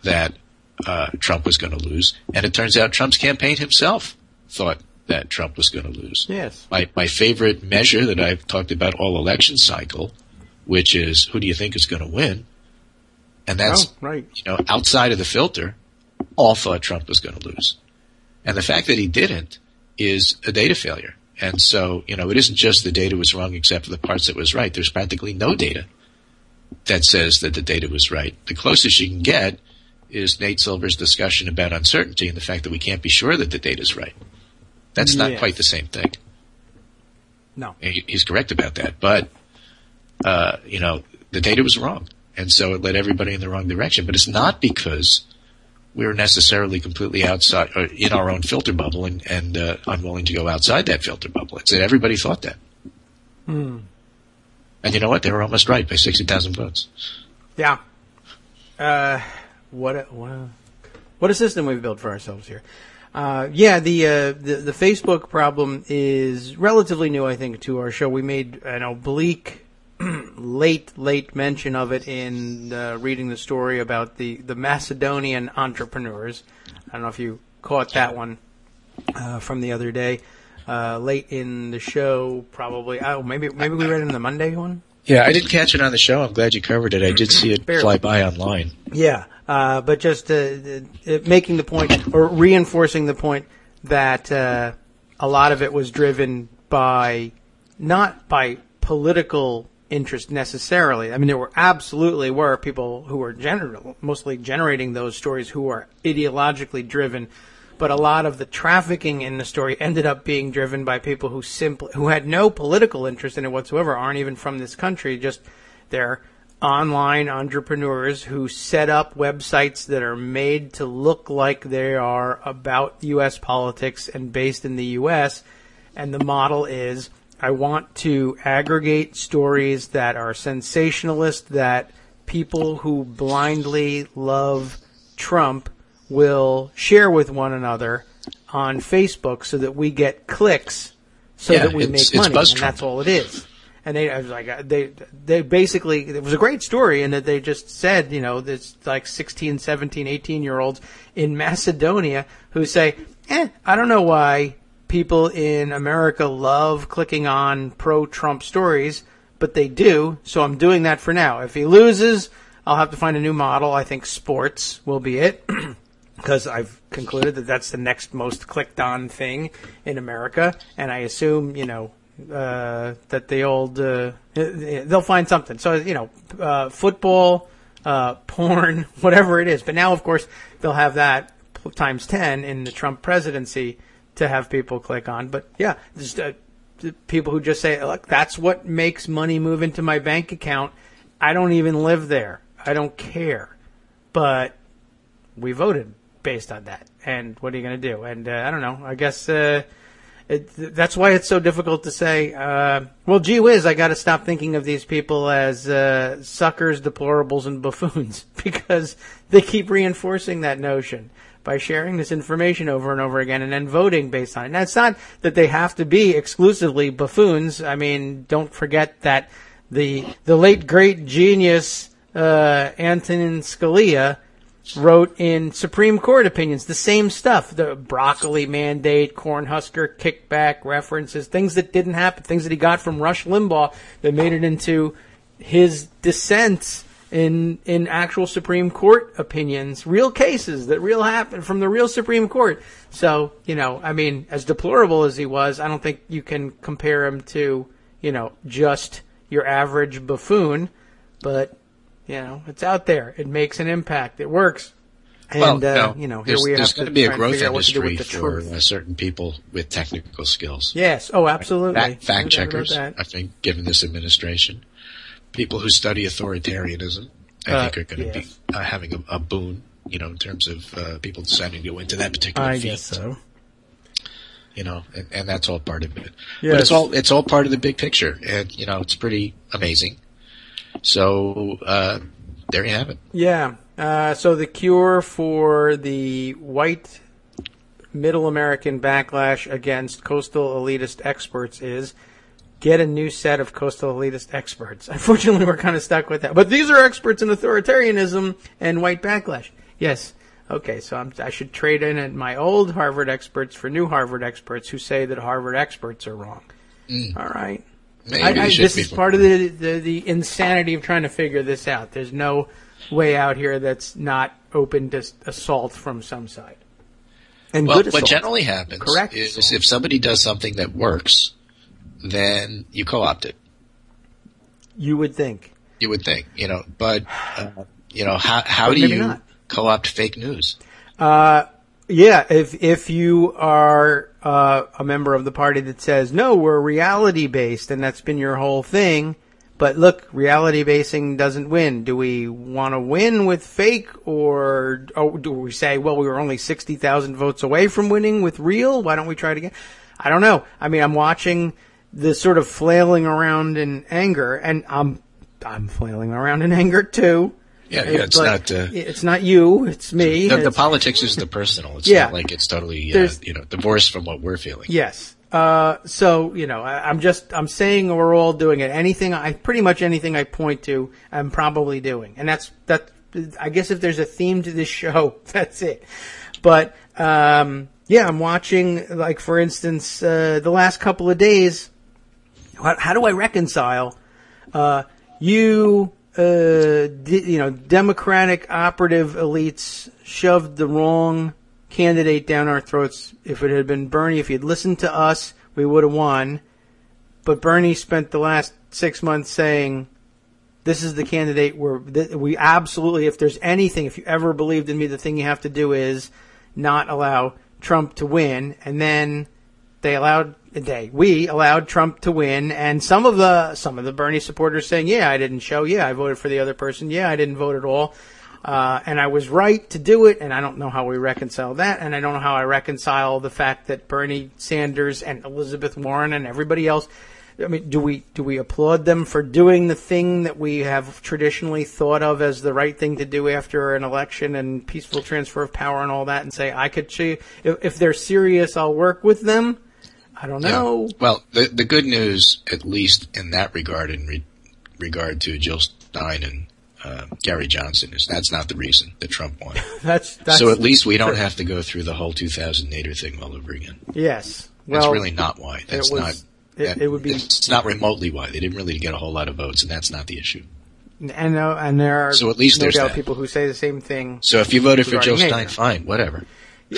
S4: that Trump was going to lose. And it turns out Trump's campaign himself thought that Trump was going to lose.
S3: Yes.
S4: My favorite measure that I've talked about all election cycle, which is who do you think is going to win? And that's,
S3: right.
S4: Outside of the filter, all thought Trump was going to lose. And the fact that he didn't is a data failure. And so, it isn't just the data was wrong except for the parts that was right. There's practically no data that says that the data was right. The closest you can get is Nate Silver's discussion about uncertainty and the fact that we can't be sure that the data is right. That's not quite the same thing.
S3: No.
S4: He's correct about that. But, the data was wrong. And so it led everybody in the wrong direction. But it's not because we were necessarily completely outside or in our own filter bubble and unwilling to go outside that filter bubble. It's that everybody thought that. And you know what? They were almost right by 60,000 votes.
S3: Yeah. What a system we've built for ourselves here. The Facebook problem is relatively new, I think, to our show. We made an oblique, late mention of it in reading the story about the Macedonian entrepreneurs. I don't know if you caught that one from the other day. Late in the show, probably. Oh, maybe we read it in the Monday one.
S4: Yeah, I didn't catch it on the show. I'm glad you covered it. I did see it fly by online.
S3: Yeah, but just making the point or reinforcing the point that a lot of it was driven by not by political interest necessarily. I mean, there absolutely were people who were mostly generating those stories who were ideologically driven. But a lot of the trafficking in the story ended up being driven by people who had no political interest in it whatsoever, aren't even from this country, just they're online entrepreneurs who set up websites that are made to look like they are about U.S. politics and based in the U.S. And the model is, I want to aggregate stories that are sensationalist, that people who blindly love Trump will share with one another on Facebook so that we get clicks that we make money. And that's all it is. And they basically, it was a great story in that they just said, there's like 16, 17, 18-year-olds in Macedonia who say, I don't know why people in America love clicking on pro-Trump stories, but they do, so I'm doing that for now. If he loses, I'll have to find a new model. I think sports will be it. Because I've concluded that that's the next most clicked on thing in America, and I assume that the old they'll find something. So football, porn, whatever it is. But now, of course, they'll have that times 10 in the Trump presidency to have people click on. But yeah, just people who just say, "Look, that's what makes money move into my bank account. I don't even live there. I don't care." But we voted based on that, and what are you going to do? And I don't know. I guess That's why it's so difficult to say, well, gee whiz, I got to stop thinking of these people as suckers, deplorables, and buffoons, because they keep reinforcing that notion by sharing this information over and over again and then voting based on it. Now, it's not that they have to be exclusively buffoons. I mean, don't forget that the late, great genius Antonin Scalia wrote in Supreme Court opinions the same stuff, the broccoli mandate, Cornhusker kickback references, things that didn't happen, things that he got from Rush Limbaugh that made it into his dissents in actual Supreme Court opinions, real cases that real happened from the real Supreme Court. So, I mean, as deplorable as he was, I don't think you can compare him to, just your average buffoon, but it's out there. It makes an impact. It works. And, here we have
S4: there's going to be a growth industry for
S3: truth.
S4: Certain people with technical skills.
S3: Yes. Oh, absolutely.
S4: Fact checkers, I think, given this administration. People who study authoritarianism, I think, are going to be having a boon, in terms of people deciding to go into that particular field. I guess so. And that's all part of it. Yes. But it's all part of the big picture. And, it's pretty amazing. So, there you have it.
S3: Yeah. So the cure for the white middle American backlash against coastal elitist experts is get a new set of coastal elitist experts. Unfortunately, we're kind of stuck with that. But these are experts in authoritarianism and white backlash. Yes. Okay, so I should trade in my old Harvard experts for new Harvard experts who say that Harvard experts are wrong. All right. This is part of the insanity of trying to figure this out. There's no way out here that's not open to assault from some side. And good assault.
S4: What generally happens is if somebody does something that works, then you co-opt it.
S3: You would think.
S4: But how do you co-opt fake news?
S3: If you are a member of the party that says, no, we're reality based, and that's been your whole thing, but look, reality basing doesn't win. Do we want to win with fake, or do we say, well, we were only 60,000 votes away from winning with real? Why don't we try it again? I don't know. I mean, I'm watching this sort of flailing around in anger, and I'm flailing around in anger too.
S4: Yeah,
S3: it's not you, it's me.
S4: The politics is the personal. It's not like it's totally, divorced from what we're feeling.
S3: Yes. I'm saying we're all doing it. Pretty much anything I point to, I'm probably doing. And that's, I guess if there's a theme to this show, that's it. But, I'm watching, like, for instance, the last couple of days, how do I reconcile, Democratic operative elites shoved the wrong candidate down our throats. If it had been Bernie, if he had listened to us, we would have won. But Bernie spent the last 6 months saying, this is the candidate we absolutely, if there's anything, if you ever believed in me, the thing you have to do is not allow Trump to win. And then we allowed Trump to win, and some of the Bernie supporters saying, I didn't show, I voted for the other person, I didn't vote at all, and I was right to do it, and I don't know how we reconcile that, and I don't know how I reconcile the fact that Bernie Sanders and Elizabeth Warren and everybody else, I mean, do we applaud them for doing the thing that we have traditionally thought of as the right thing to do after an election and peaceful transfer of power and all that, and say, if they're serious, I'll work with them? I don't know.
S4: Yeah. Well, the good news, at least in that regard, regard to Jill Stein and Gary Johnson, is that's not the reason that Trump won.
S3: that's
S4: so at least we don't have to go through the whole 2008 thing all over again.
S3: Yes.
S4: That's really not why. That's
S3: it would be.
S4: It's not remotely why. They didn't really get a whole lot of votes, and that's not the issue.
S3: And there are
S4: so at least
S3: no
S4: there's
S3: doubt
S4: that.
S3: People who say the same thing.
S4: So if you voted for Jill Stein, fine, whatever.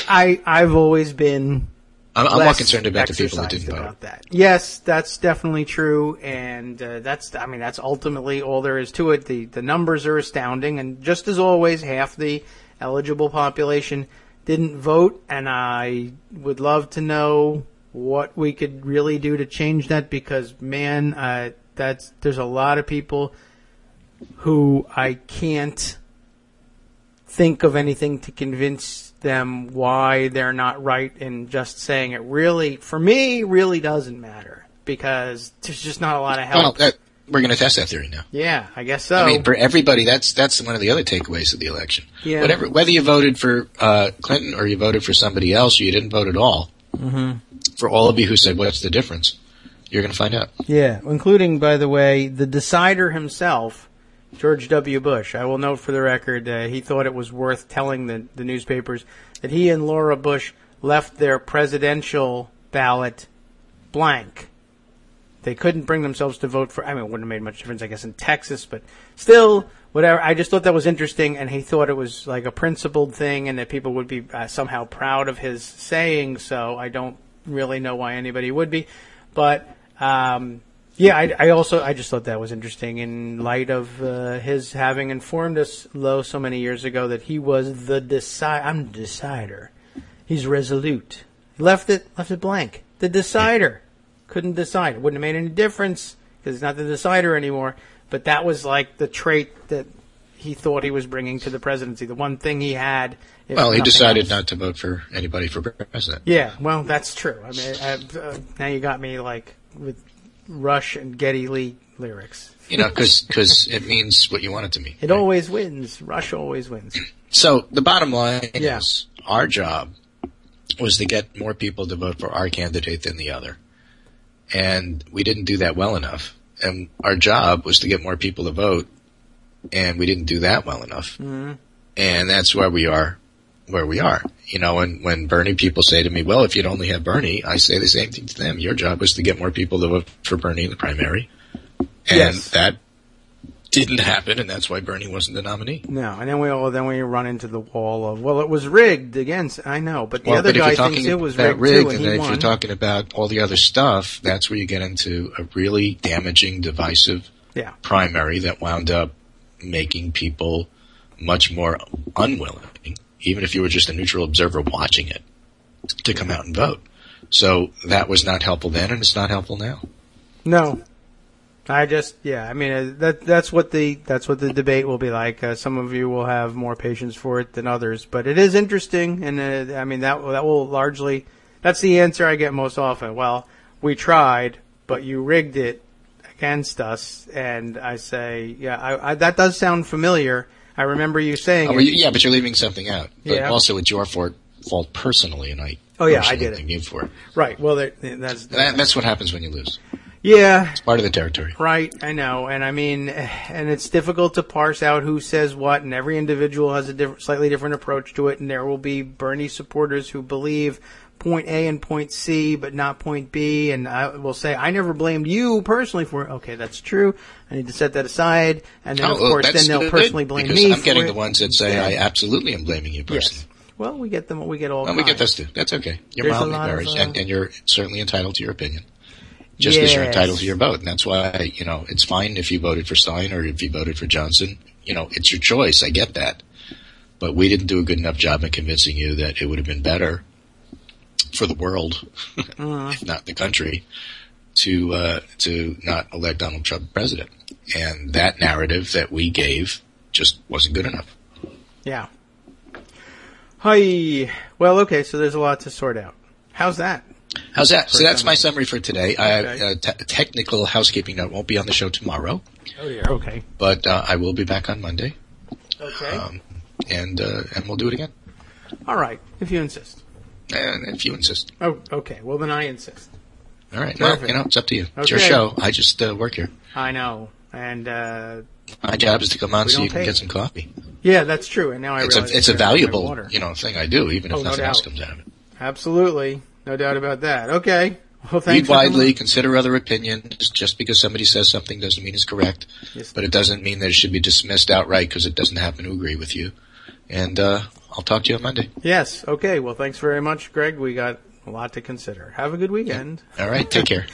S3: I've always been.
S4: I'm more concerned about the people who didn't vote.
S3: That. Yes, that's definitely true, and that's ultimately all there is to it. The numbers are astounding, and just as always, half the eligible population didn't vote, and I would love to know what we could really do to change that, because, man, there's a lot of people who I can't think of anything to convince them why they're not right in just saying it. Really, for me, really doesn't matter because there's just not a lot of help.
S4: Well, we're going to test that theory now.
S3: Yeah, I guess so.
S4: I mean, for everybody, that's one of the other takeaways of the election.
S3: Yeah.
S4: Whether you voted for Clinton or you voted for somebody else, or you didn't vote at all.
S3: Mm-hmm.
S4: For all of you who said, "What's the difference?" You're going to find out.
S3: Yeah, including, by the way, the decider himself, George W. Bush. I will note for the record, he thought it was worth telling the newspapers that he and Laura Bush left their presidential ballot blank. They couldn't bring themselves to vote for, I mean, it wouldn't have made much difference, I guess, in Texas, but still, whatever. I just thought that was interesting, and he thought it was like a principled thing and that people would be somehow proud of his saying so. I don't really know why anybody would be. But, yeah, I just thought that was interesting in light of his having informed us, so many years ago that he was the decider. I'm the decider. He's resolute. He left it blank. The decider. Couldn't decide. It wouldn't have made any difference because he's not the decider anymore. But that was like the trait that he thought he was bringing to the presidency. The one thing he had.
S4: Well, he decided not to vote for anybody for president.
S3: Yeah, well, that's true. I mean, now you got me like with Rush and Geddy Lee lyrics.
S4: You know, because it means what you want it to mean.
S3: It always wins. Rush always wins.
S4: So the bottom line is our job was to get more people to vote for our candidate than the other. And we didn't do that well enough. And our job was to get more people to vote, and we didn't do that well enough. Mm-hmm. And that's why we are where we are. You know, when Bernie people say to me, well, if you'd only have Bernie, I say the same thing to them. Your job was to get more people to vote for Bernie in the primary. And that didn't happen, and that's why Bernie wasn't the nominee.
S3: No, and then we run into the wall of, well, it was rigged against. I know, but the other guy thinks it was rigged too, and he won.
S4: If you're talking about all the other stuff, that's where you get into a really damaging, divisive primary that wound up making people much more unwilling, even if you were just a neutral observer watching it, to come out and vote. So that was not helpful then, and it's not helpful now.
S3: No. I mean, that's what the debate will be like. Some of you will have more patience for it than others, but it is interesting, and I mean that will largely. That's the answer I get most often. Well, we tried, but you rigged it against us, and I say, that does sound familiar. I remember you saying,
S4: but you're leaving something out. But also, it's your fault personally, and I
S3: I did
S4: it. You for it.
S3: Right. Well, that's
S4: what happens when you lose.
S3: Yeah.
S4: It's part of the territory.
S3: Right, I know. And I mean, and it's difficult to parse out who says what, and every individual has a slightly different approach to it, and there will be Bernie supporters who believe point A and point C, but not point B, and I will say, I never blamed you personally for it. Okay, that's true. I need to set that aside, and then, of course, then they'll personally blame me for it.
S4: Because I'm getting the ones that say, I absolutely am blaming you personally.
S3: Yes. Well, we get them. We get all.
S4: Well, we get those too. That's okay. You're mildly embarrassed, and you're certainly entitled to your opinion. Just as you're entitled to your vote. And that's why, it's fine if you voted for Stein or if you voted for Johnson. It's your choice. I get that. But we didn't do a good enough job in convincing you that it would have been better for the world, if not the country, to not elect Donald Trump president. And that narrative that we gave just wasn't good enough.
S3: Yeah. Hi. Well, okay, so there's a lot to sort out. How's that? So that's my summary for today.
S4: Okay. Technical housekeeping note won't be on the show tomorrow.
S3: Oh, dear. Okay.
S4: But I will be back on Monday.
S3: Okay.
S4: And we'll do it again.
S3: All right, if you insist.
S4: And if you insist.
S3: Oh, okay. Well, then I insist.
S4: All right. Perfect. Well, it's up to you.
S3: Okay.
S4: It's your show. I just work here.
S3: I know. And
S4: my job is to come on so you can get some coffee.
S3: Yeah, that's true. And now I realize
S4: it's a valuable, thing I do, even if nothing else comes out of it.
S3: Absolutely. No doubt about that. Okay. Well, thanks.
S4: Read widely, consider other opinions. Just because somebody says something doesn't mean it's correct.
S3: Yes.
S4: But it doesn't mean that it should be dismissed outright because it doesn't happen to agree with you. And I'll talk to you on Monday.
S3: Yes. Okay. Well, thanks very much, Greg. We got a lot to consider. Have a good weekend.
S4: Yeah. All right. Take care.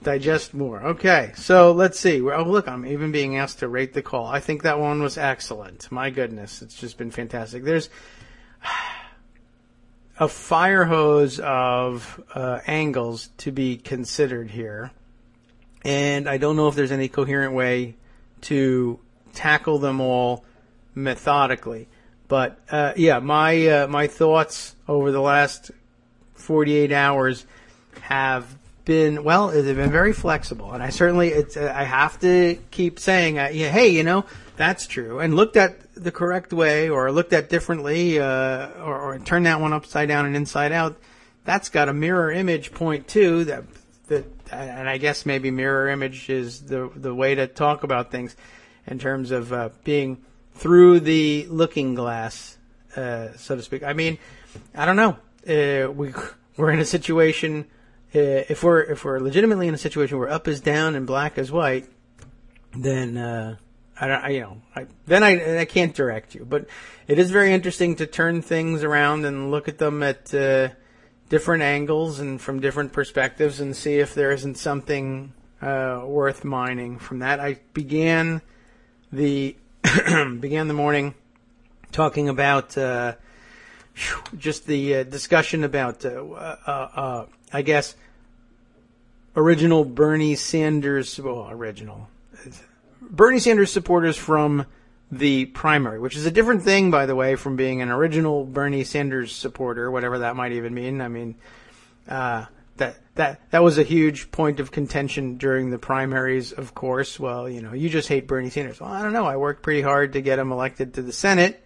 S3: Digest more. Okay. So let's see. Oh, look, I'm even being asked to rate the call. I think that one was excellent. My goodness. It's just been fantastic. There's a fire hose of angles to be considered here, and I don't know if there's any coherent way to tackle them all methodically. But my thoughts over the last 48 hours have been, they've been very flexible, and I have to keep saying, hey, that's true, and looked at the correct way, or looked at differently, or turn that one upside down and inside out. That's got a mirror image point too. And I guess maybe mirror image is the way to talk about things in terms of being through the looking glass, so to speak. I mean, I don't know. We're in a situation. If we're legitimately in a situation where up is down and black is white, then I can't direct you. But it is very interesting to turn things around and look at them at different angles and from different perspectives, and see if there isn't something worth mining from that. I began the morning talking about just the discussion about I guess original Bernie Sanders supporters from the primary, which is a different thing, by the way, from being an original Bernie Sanders supporter, whatever that might even mean. I mean, that was a huge point of contention during the primaries, of course. Well, you just hate Bernie Sanders. Well, I don't know. I worked pretty hard to get him elected to the Senate.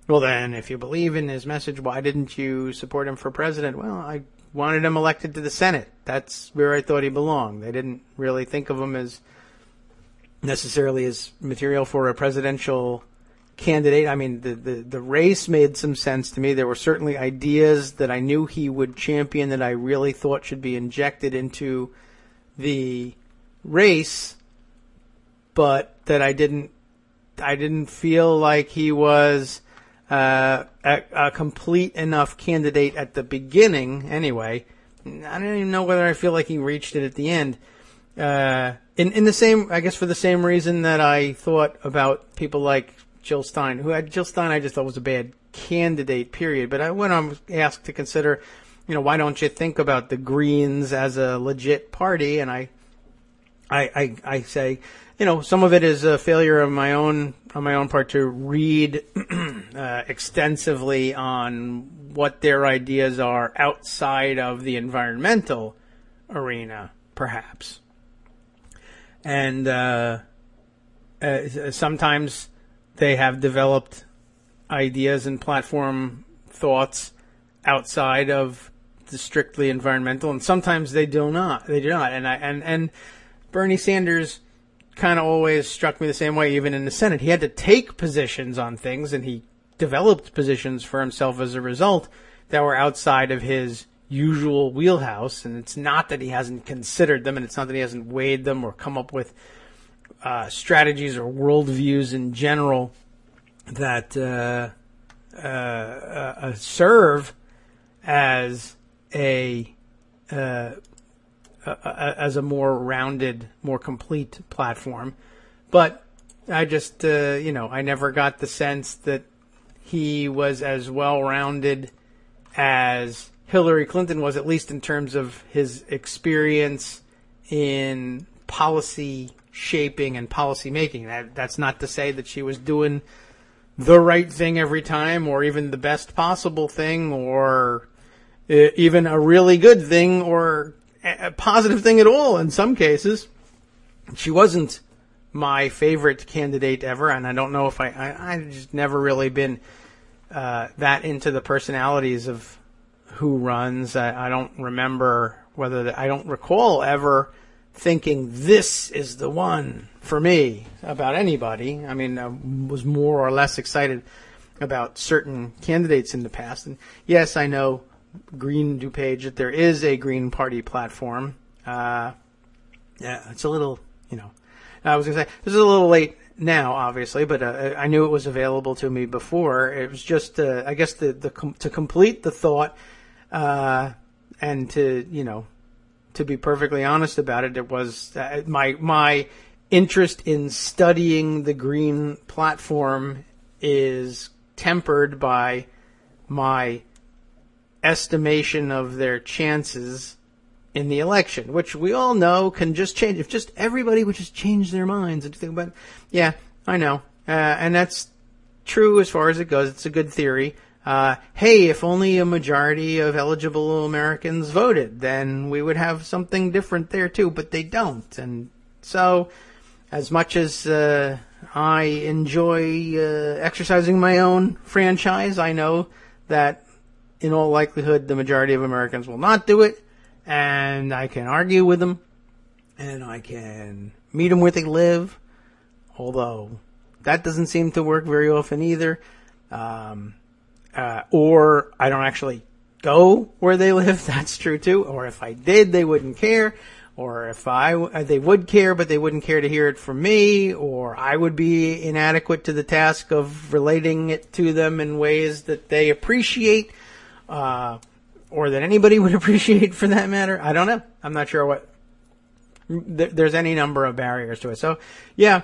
S3: Well, then, if you believe in his message, why didn't you support him for president? Well, I wanted him elected to the Senate. That's where I thought he belonged. They didn't really think of him as necessarily as material for a presidential candidate. I mean, the race made some sense to me. There were certainly ideas that I knew he would champion that I really thought should be injected into the race, but that I didn't feel like he was a complete enough candidate at the beginning. Anyway, I don't even know whether I feel like he reached it at the end. In the same, I guess, for the same reason that I thought about people like Jill Stein, Jill Stein I just thought was a bad candidate, period. But when I'm asked to consider, why don't you think about the Greens as a legit party? And I say, some of it is a failure on my own part to read extensively on what their ideas are outside of the environmental arena, perhaps. And sometimes they have developed ideas and platform thoughts outside of the strictly environmental, and sometimes they do not. And Bernie Sanders kind of always struck me the same way, even in the Senate. He had to take positions on things, and he developed positions for himself as a result that were outside of his usual wheelhouse. And it's not that he hasn't considered them, and it's not that he hasn't weighed them or come up with strategies or worldviews in general that serve as a more rounded, more complete platform. But I just, I never got the sense that he was as well-rounded as Hillary Clinton was, at least in terms of his experience in policy shaping and policy making. That's not to say that she was doing the right thing every time, or even the best possible thing, or even a really good thing, or a positive thing at all in some cases. She wasn't my favorite candidate ever, and I don't know if I just never really been that into the personalities of who runs. I don't remember I don't recall ever thinking this is the one for me about anybody. I mean, I was more or less excited about certain candidates in the past. And yes, I know, Green DuPage, that there is a Green Party platform. Yeah, it's a little, I was going to say, this is a little late now, obviously, but I knew it was available to me before. It was just, I guess, to complete the thought, and to be perfectly honest about it, it was my interest in studying the Green platform is tempered by my estimation of their chances in the election, which we all know can just change. If just everybody would just change their minds and think about, yeah, I know. And that's true as far as it goes. It's a good theory. Hey, if only a majority of eligible Americans voted, then we would have something different there too, but they don't. And so, as much as I enjoy exercising my own franchise, I know that in all likelihood the majority of Americans will not do it, and I can argue with them, and I can meet them where they live, although that doesn't seem to work very often either. Or I don't actually go where they live. That's true too. Or if I did, they wouldn't care. Or if they would care, but they wouldn't care to hear it from me. Or I would be inadequate to the task of relating it to them in ways that they appreciate, or that anybody would appreciate for that matter. I don't know. I'm not sure what. There's any number of barriers to it. So, yeah,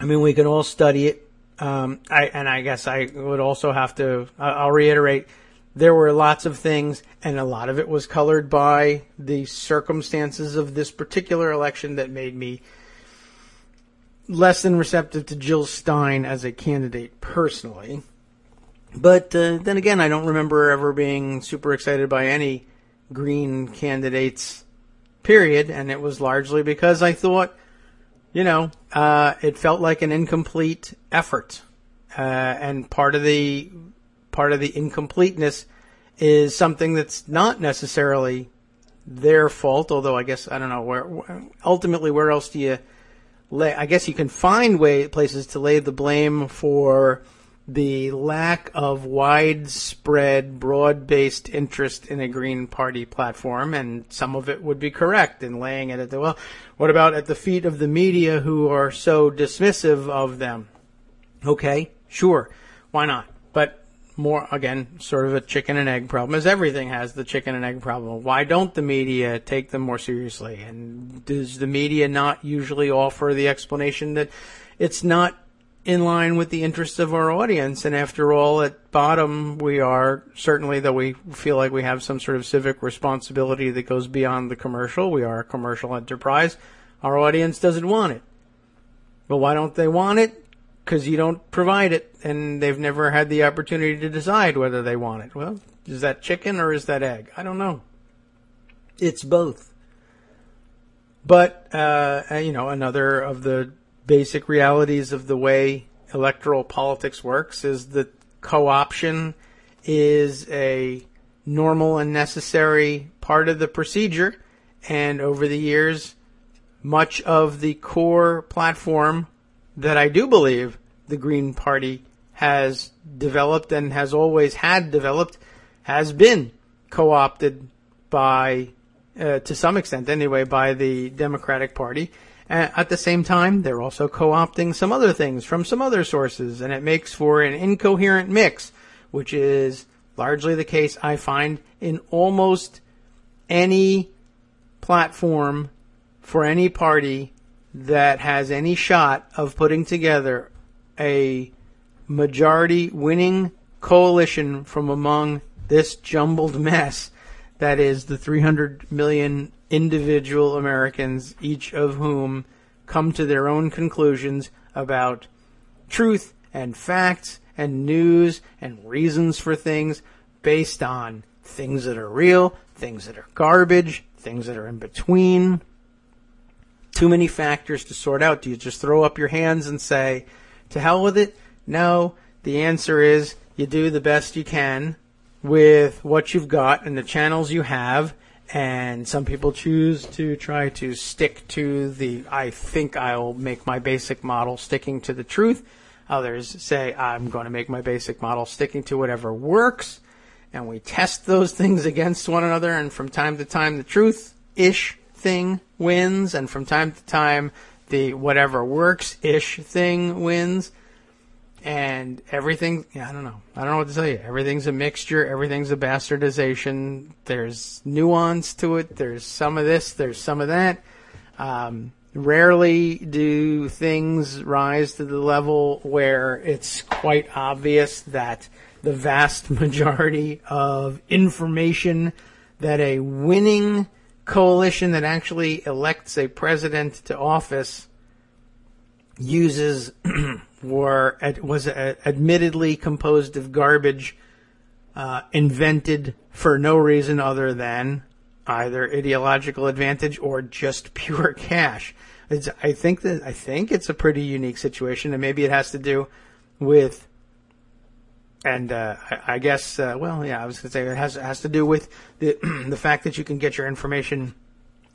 S3: I mean, we can all study it. I guess I would also have to, I'll reiterate, there were lots of things, and a lot of it was colored by the circumstances of this particular election that made me less than receptive to Jill Stein as a candidate personally. But then again, I don't remember ever being super excited by any Green candidates, period, and it was largely because I thought, it felt like an incomplete effort, and part of the incompleteness is something that's not necessarily their fault. Although I guess I don't know where else do you lay? I guess you can find places to lay the blame for the lack of widespread, broad-based interest in a Green Party platform, and some of it would be correct in laying it at what about at the feet of the media who are so dismissive of them? Okay, sure, why not? But more, again, sort of a chicken and egg problem, as everything has the chicken and egg problem. Why don't the media take them more seriously? And does the media not usually offer the explanation that it's not in line with the interests of our audience? And after all, at bottom, we are, certainly though we feel like we have some sort of civic responsibility that goes beyond the commercial, we are a commercial enterprise, our audience doesn't want it. Well, why don't they want it? Because you don't provide it, and they've never had the opportunity to decide whether they want it. Well, is that chicken or is that egg? I don't know. It's both. But, another of the basic realities of the way electoral politics works is that co-option is a normal and necessary part of the procedure, and over the years, much of the core platform that I do believe the Green Party has developed and has always had developed has been co-opted by, to some extent anyway, by the Democratic Party. At the same time, they're also co-opting some other things from some other sources, and it makes for an incoherent mix, which is largely the case, I find, in almost any platform for any party that has any shot of putting together a majority winning coalition from among this jumbled mess that is the 300 million individual Americans, each of whom come to their own conclusions about truth and facts and news and reasons for things based on things that are real, things that are garbage, things that are in between. Too many factors to sort out. Do you just throw up your hands and say, to hell with it? No. The answer is you do the best you can with what you've got and the channels you have, and some people choose to try to stick to I think I'll make my basic model sticking to the truth. Others say, I'm going to make my basic model sticking to whatever works, and we test those things against one another, and from time to time the truth-ish thing wins, and from time to time the whatever works-ish thing wins. And everything, I don't know what to tell you. Everything's a mixture. Everything's a bastardization. There's nuance to it. There's some of this. There's some of that. Rarely do things rise to the level where it's quite obvious that the vast majority of information that a winning coalition that actually elects a president to office uses was admittedly composed of garbage, invented for no reason other than either ideological advantage or just pure cash. I think it's a pretty unique situation, and maybe it has to do with, and I guess, I was going to say it has to do with the fact that you can get your information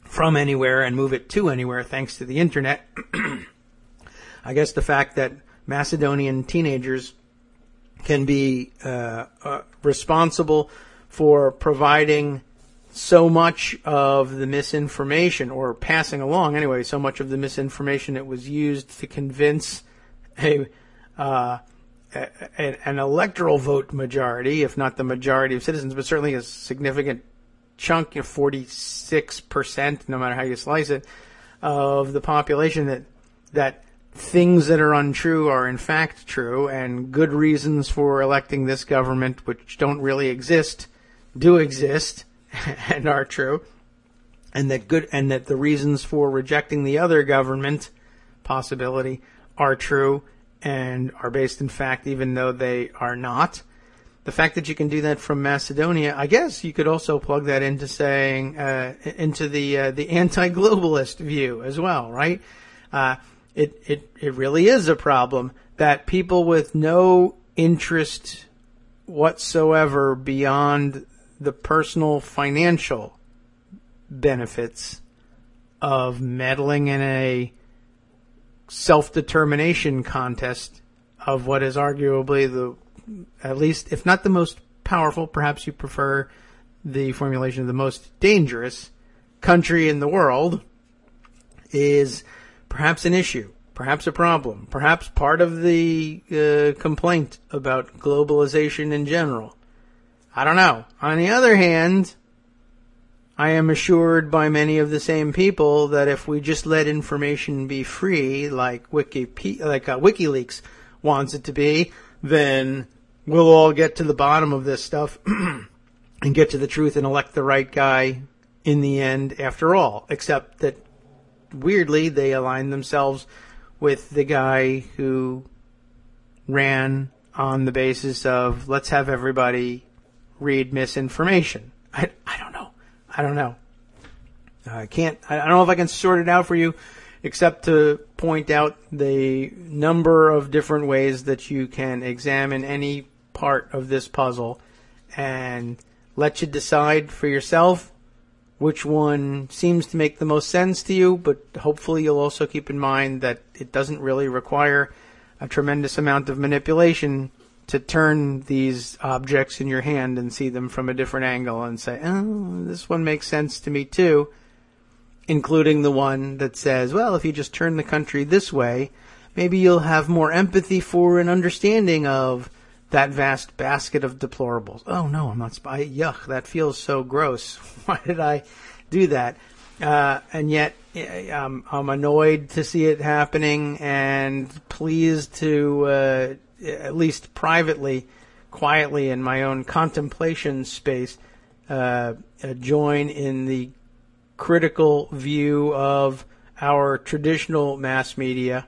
S3: from anywhere and move it to anywhere thanks to the internet. I guess the fact that Macedonian teenagers can be responsible for providing so much of the misinformation, or passing along anyway, so much of the misinformation that was used to convince an electoral vote majority, if not the majority of citizens, but certainly a significant chunk, 46%, no matter how you slice it, of the population, that things that are untrue are in fact true, and good reasons for electing this government, which don't really exist, do exist and are true, and that the reasons for rejecting the other government possibility are true and are based in fact, even though they are not. The fact that you can do that from Macedonia, I guess you could also plug that into saying into the anti-globalist view as well, right? It really is a problem that people with no interest whatsoever beyond the personal financial benefits of meddling in a self-determination contest of what is arguably at least, if not the most powerful, perhaps you prefer the formulation of the most dangerous country in the world, is perhaps an issue, perhaps a problem, perhaps part of the complaint about globalization in general. I don't know. On the other hand, I am assured by many of the same people that if we just let information be free, like WikiLeaks wants it to be, then we'll all get to the bottom of this stuff and get to the truth and elect the right guy in the end after all. Except that, weirdly, they align themselves with the guy who ran on the basis of, let's have everybody read misinformation. I don't know. I don't know if I can sort it out for you, except to point out the number of different ways that you can examine any part of this puzzle and let you decide for yourself which one seems to make the most sense to you, but hopefully you'll also keep in mind that it doesn't really require a tremendous amount of manipulation to turn these objects in your hand and see them from a different angle and say, oh, this one makes sense to me too, including the one that says, well, if you just turn the country this way, maybe you'll have more empathy for and understanding of that vast basket of deplorables. Oh, no, I'm not yuck, that feels so gross. Why did I do that? And yet, I'm annoyed to see it happening and pleased to, at least privately, quietly in my own contemplation space, join in the critical view of our traditional mass media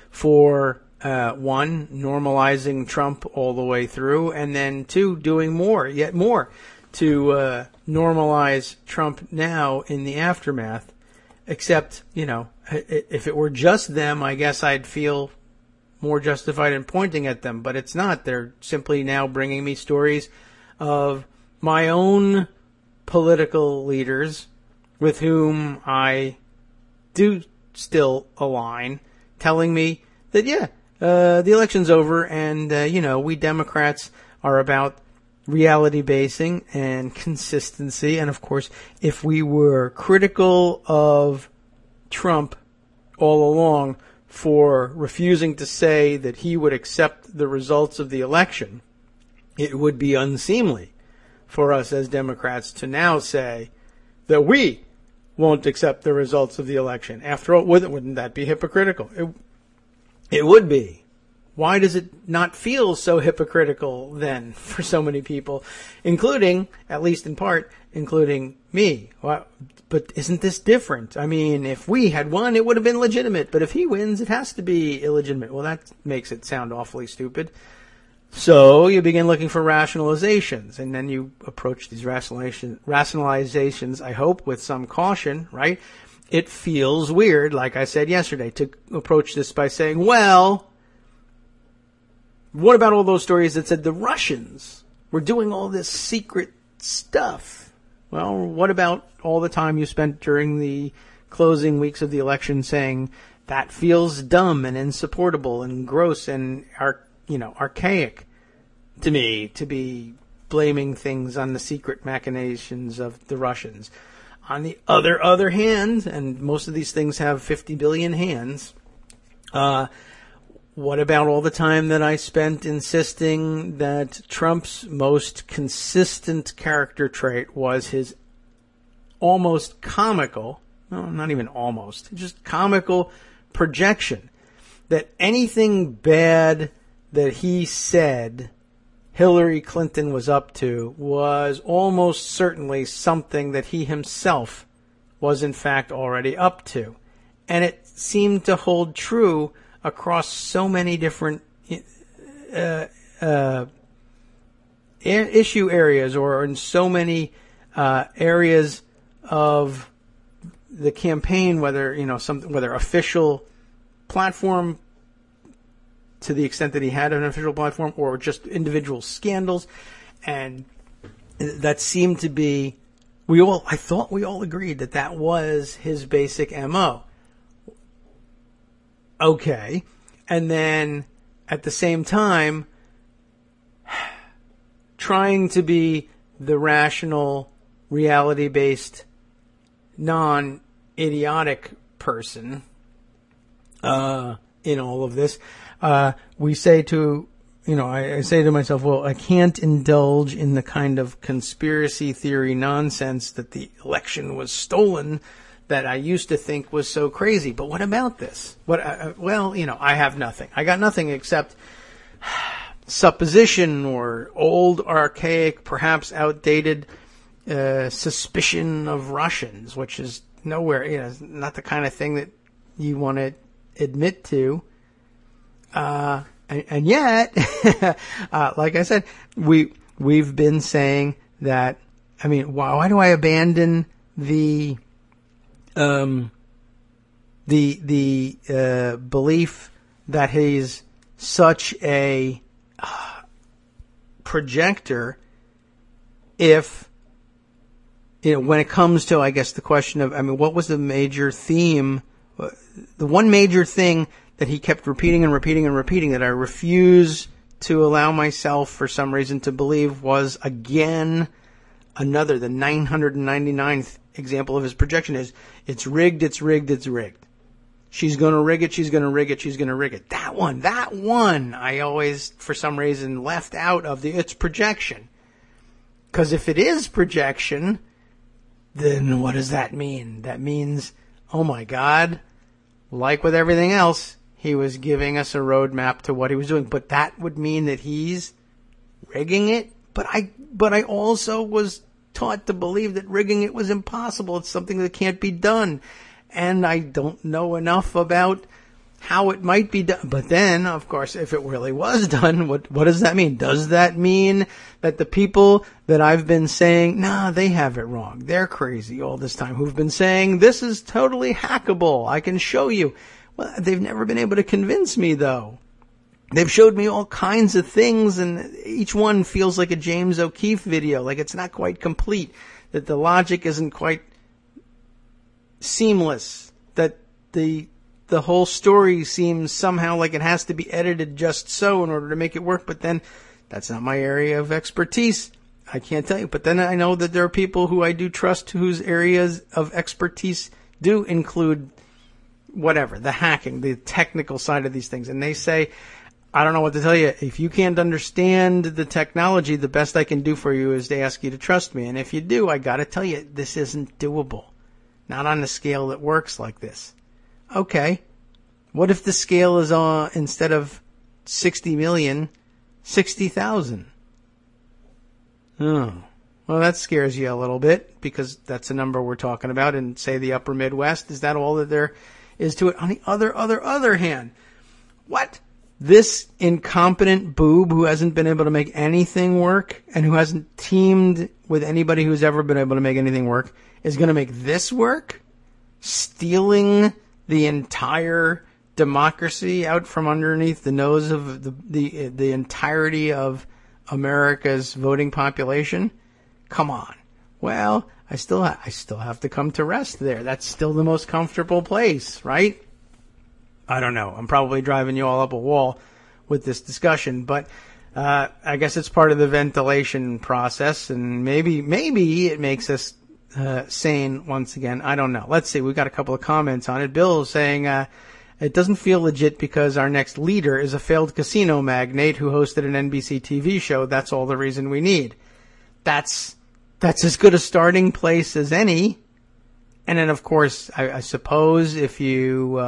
S3: for, one, normalizing Trump all the way through, and then two, doing yet more, to normalize Trump now in the aftermath. Except, if it were just them, I guess I'd feel more justified in pointing at them, but it's not. They're simply now bringing me stories of my own political leaders with whom I do still align, telling me that, the election's over and, we Democrats are about reality basing and consistency. And of course, if we were critical of Trump all along for refusing to say that he would accept the results of the election, it would be unseemly for us as Democrats to now say that we won't accept the results of the election. After all, wouldn't that be hypocritical? It would be. Why does it not feel so hypocritical then for so many people, including, at least in part, including me? But isn't this different? I mean, if we had won, it would have been legitimate. But if he wins, it has to be illegitimate. Well, that makes it sound awfully stupid. So you begin looking for rationalizations, and then you approach these rationalizations, I hope, with some caution, right? It feels weird, like I said yesterday, to approach this by saying, well, what about all those stories that said the Russians were doing all this secret stuff? Well, what about all the time you spent during the closing weeks of the election saying that feels dumb and insupportable and gross and archaic to me to be blaming things on the secret machinations of the Russians? On the other hand, and most of these things have 50 billion hands, what about all the time that I spent insisting that Trump's most consistent character trait was his almost comical, no, not even almost, just comical projection that anything bad that he said Hillary Clinton was up to was almost certainly something that he himself was in fact already up to. And it seemed to hold true across so many different issue areas, or in so many areas of the campaign, whether official platform, to the extent that he had an official platform, or just individual scandals. And that seemed to be, I thought we all agreed that was his basic MO. Okay. And then at the same time, trying to be the rational, reality-based, non-idiotic person in all of this. We say to, I say to myself, well, I can't indulge in the kind of conspiracy theory nonsense that the election was stolen that I used to think was so crazy. But what about this? I have nothing. I got nothing except supposition or old, archaic, perhaps outdated suspicion of Russians, which is nowhere, not the kind of thing that you want to admit to. And yet, like I said, we've been saying that. I mean, why do I abandon the belief that he's such a projector if, when it comes to, I guess, the question of, what was the major theme? The one major thing that he kept repeating and repeating and repeating that I refuse to allow myself for some reason to believe was, again, the 999th example of his projection is, it's rigged, it's rigged, it's rigged. She's going to rig it, she's going to rig it, she's going to rig it. That one, I always, for some reason, left out of it's projection. Because if it is projection, then what does that mean? That means, oh my God, like with everything else, he was giving us a roadmap to what he was doing. But that would mean that he's rigging it. But I also was taught to believe that rigging it was impossible. It's something that can't be done. And I don't know enough about how it might be done. But then, of course, if it really was done, what does that mean? Does that mean that the people that I've been saying, they have it wrong, they're crazy all this time, who've been saying, this is totally hackable, I can show you. Well, they've never been able to convince me, though. They've showed me all kinds of things, and each one feels like a James O'Keefe video, like it's not quite complete, that the logic isn't quite seamless, that the whole story seems somehow like it has to be edited just so in order to make it work. But then that's not my area of expertise. I can't tell you. But then I know that there are people who I do trust whose areas of expertise do include whatever, the hacking, the technical side of these things. And they say, I don't know what to tell you. If you can't understand the technology, the best I can do for you is to ask you to trust me. And if you do, I got to tell you, this isn't doable. Not on the scale that works like this. Okay. What if the scale is instead of 60,000,060,000. Oh, well, that scares you a little bit because that's the number we're talking about in, say, the upper Midwest. Is that all that there is to it? On the other hand, what? This incompetent boob who hasn't been able to make anything work and who hasn't teamed with anybody who's ever been able to make anything work is going to make this work? Stealing the entire democracy out from underneath the nose of the entirety of America's voting population? Come on. Well, I still have to come to rest there. That's still the most comfortable place, right? I don't know. I'm probably driving you all up a wall with this discussion, but I guess it's part of the ventilation process, and maybe it makes us sane once again. I don't know. Let's see. We've got a couple of comments on it. Bill is saying it doesn't feel legit because our next leader is a failed casino magnate who hosted an NBC TV show. That's all the reason we need. That's as good a starting place as any. And then, of course, I suppose if you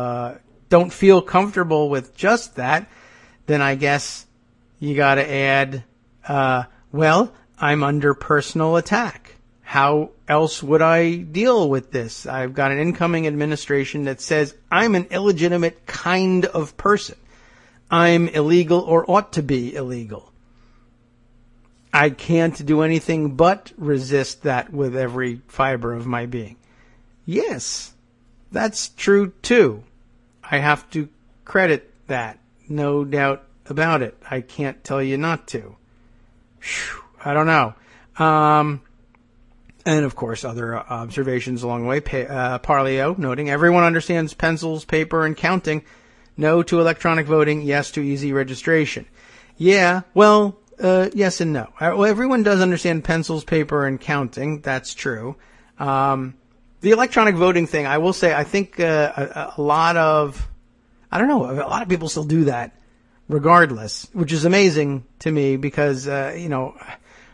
S3: don't feel comfortable with just that, then I guess you got to add, well, I'm under personal attack. How else would I deal with this? I've got an incoming administration that says I'm an illegitimate kind of person. I'm illegal or ought to be illegal. I can't do anything but resist that with every fiber of my being. Yes, that's true too. I have to credit that. No doubt about it. I can't tell you not to. Whew, I don't know. And, of course, other observations along the way. Parleo noting, everyone understands pencils, paper, and counting. No to electronic voting. Yes to easy registration. Yeah, well, yes and no. Well, everyone does understand pencils, paper, and counting. That's true. The electronic voting thing, I will say, I think a lot of people still do that regardless, which is amazing to me because, on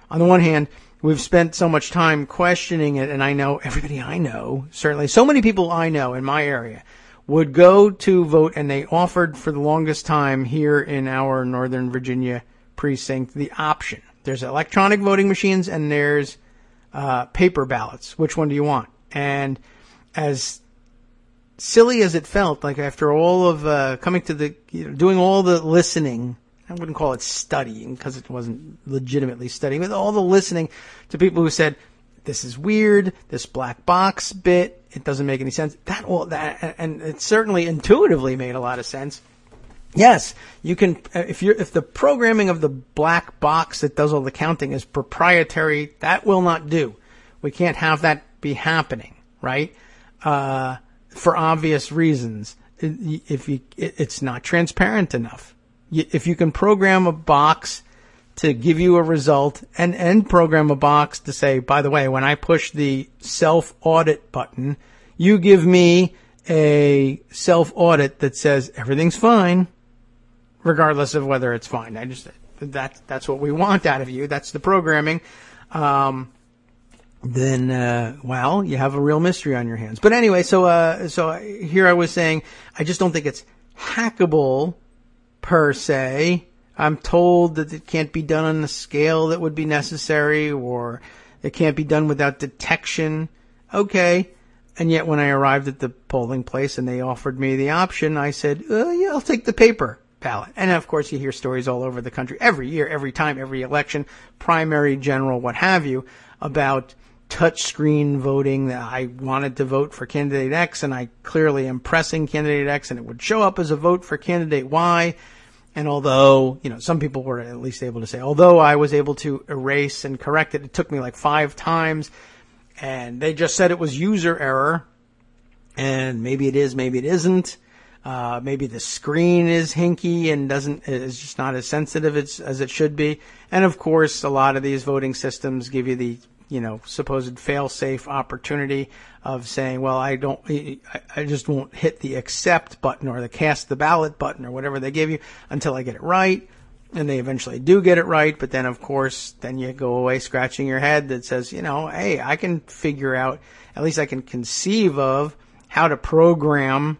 S3: the one hand, we've spent so much time questioning it, and I know everybody I know, certainly so many people I know in my area, would go to vote, and they offered for the longest time here in our Northern Virginia precinct the option. There's electronic voting machines and there's paper ballots. Which one do you want? And as silly as it felt, like after all of coming to the, doing all the listening, I wouldn't call it studying because it wasn't legitimately studying, but all the listening to people who said, this is weird, this black box bit, it doesn't make any sense. And it certainly intuitively made a lot of sense. Yes, you can, if the programming of the black box that does all the counting is proprietary, that will not do. We can't have that be happening, right? For obvious reasons. It's not transparent enough. If you can program a box to give you a result and program a box to say, by the way, when I push the self-audit button, you give me a self-audit that says everything's fine, regardless of whether it's fine. That's what we want out of you. That's the programming. Then you have a real mystery on your hands. But anyway, so here I was saying, I just don't think it's hackable per se. I'm told that it can't be done on the scale that would be necessary, or it can't be done without detection. Okay. And yet when I arrived at the polling place and they offered me the option, I said, yeah, I'll take the paper ballot. And of course you hear stories all over the country every year, every time, every election, primary, general, what have you, about touchscreen voting. That I wanted to vote for candidate X and I clearly am pressing candidate X and it would show up as a vote for candidate Y. And although, some people were at least able to say, although I was able to erase and correct it, it took me like 5 times. And they just said it was user error. And maybe it is, maybe it isn't. Maybe the screen is hinky and is just not as sensitive as it should be. And of course, a lot of these voting systems give you the, supposed fail-safe opportunity of saying, well, I just won't hit the accept button or the cast the ballot button or whatever they give you until I get it right. And they eventually do get it right. But then, of course, then you go away scratching your head that says, hey, I can figure out, at least I can conceive of how to program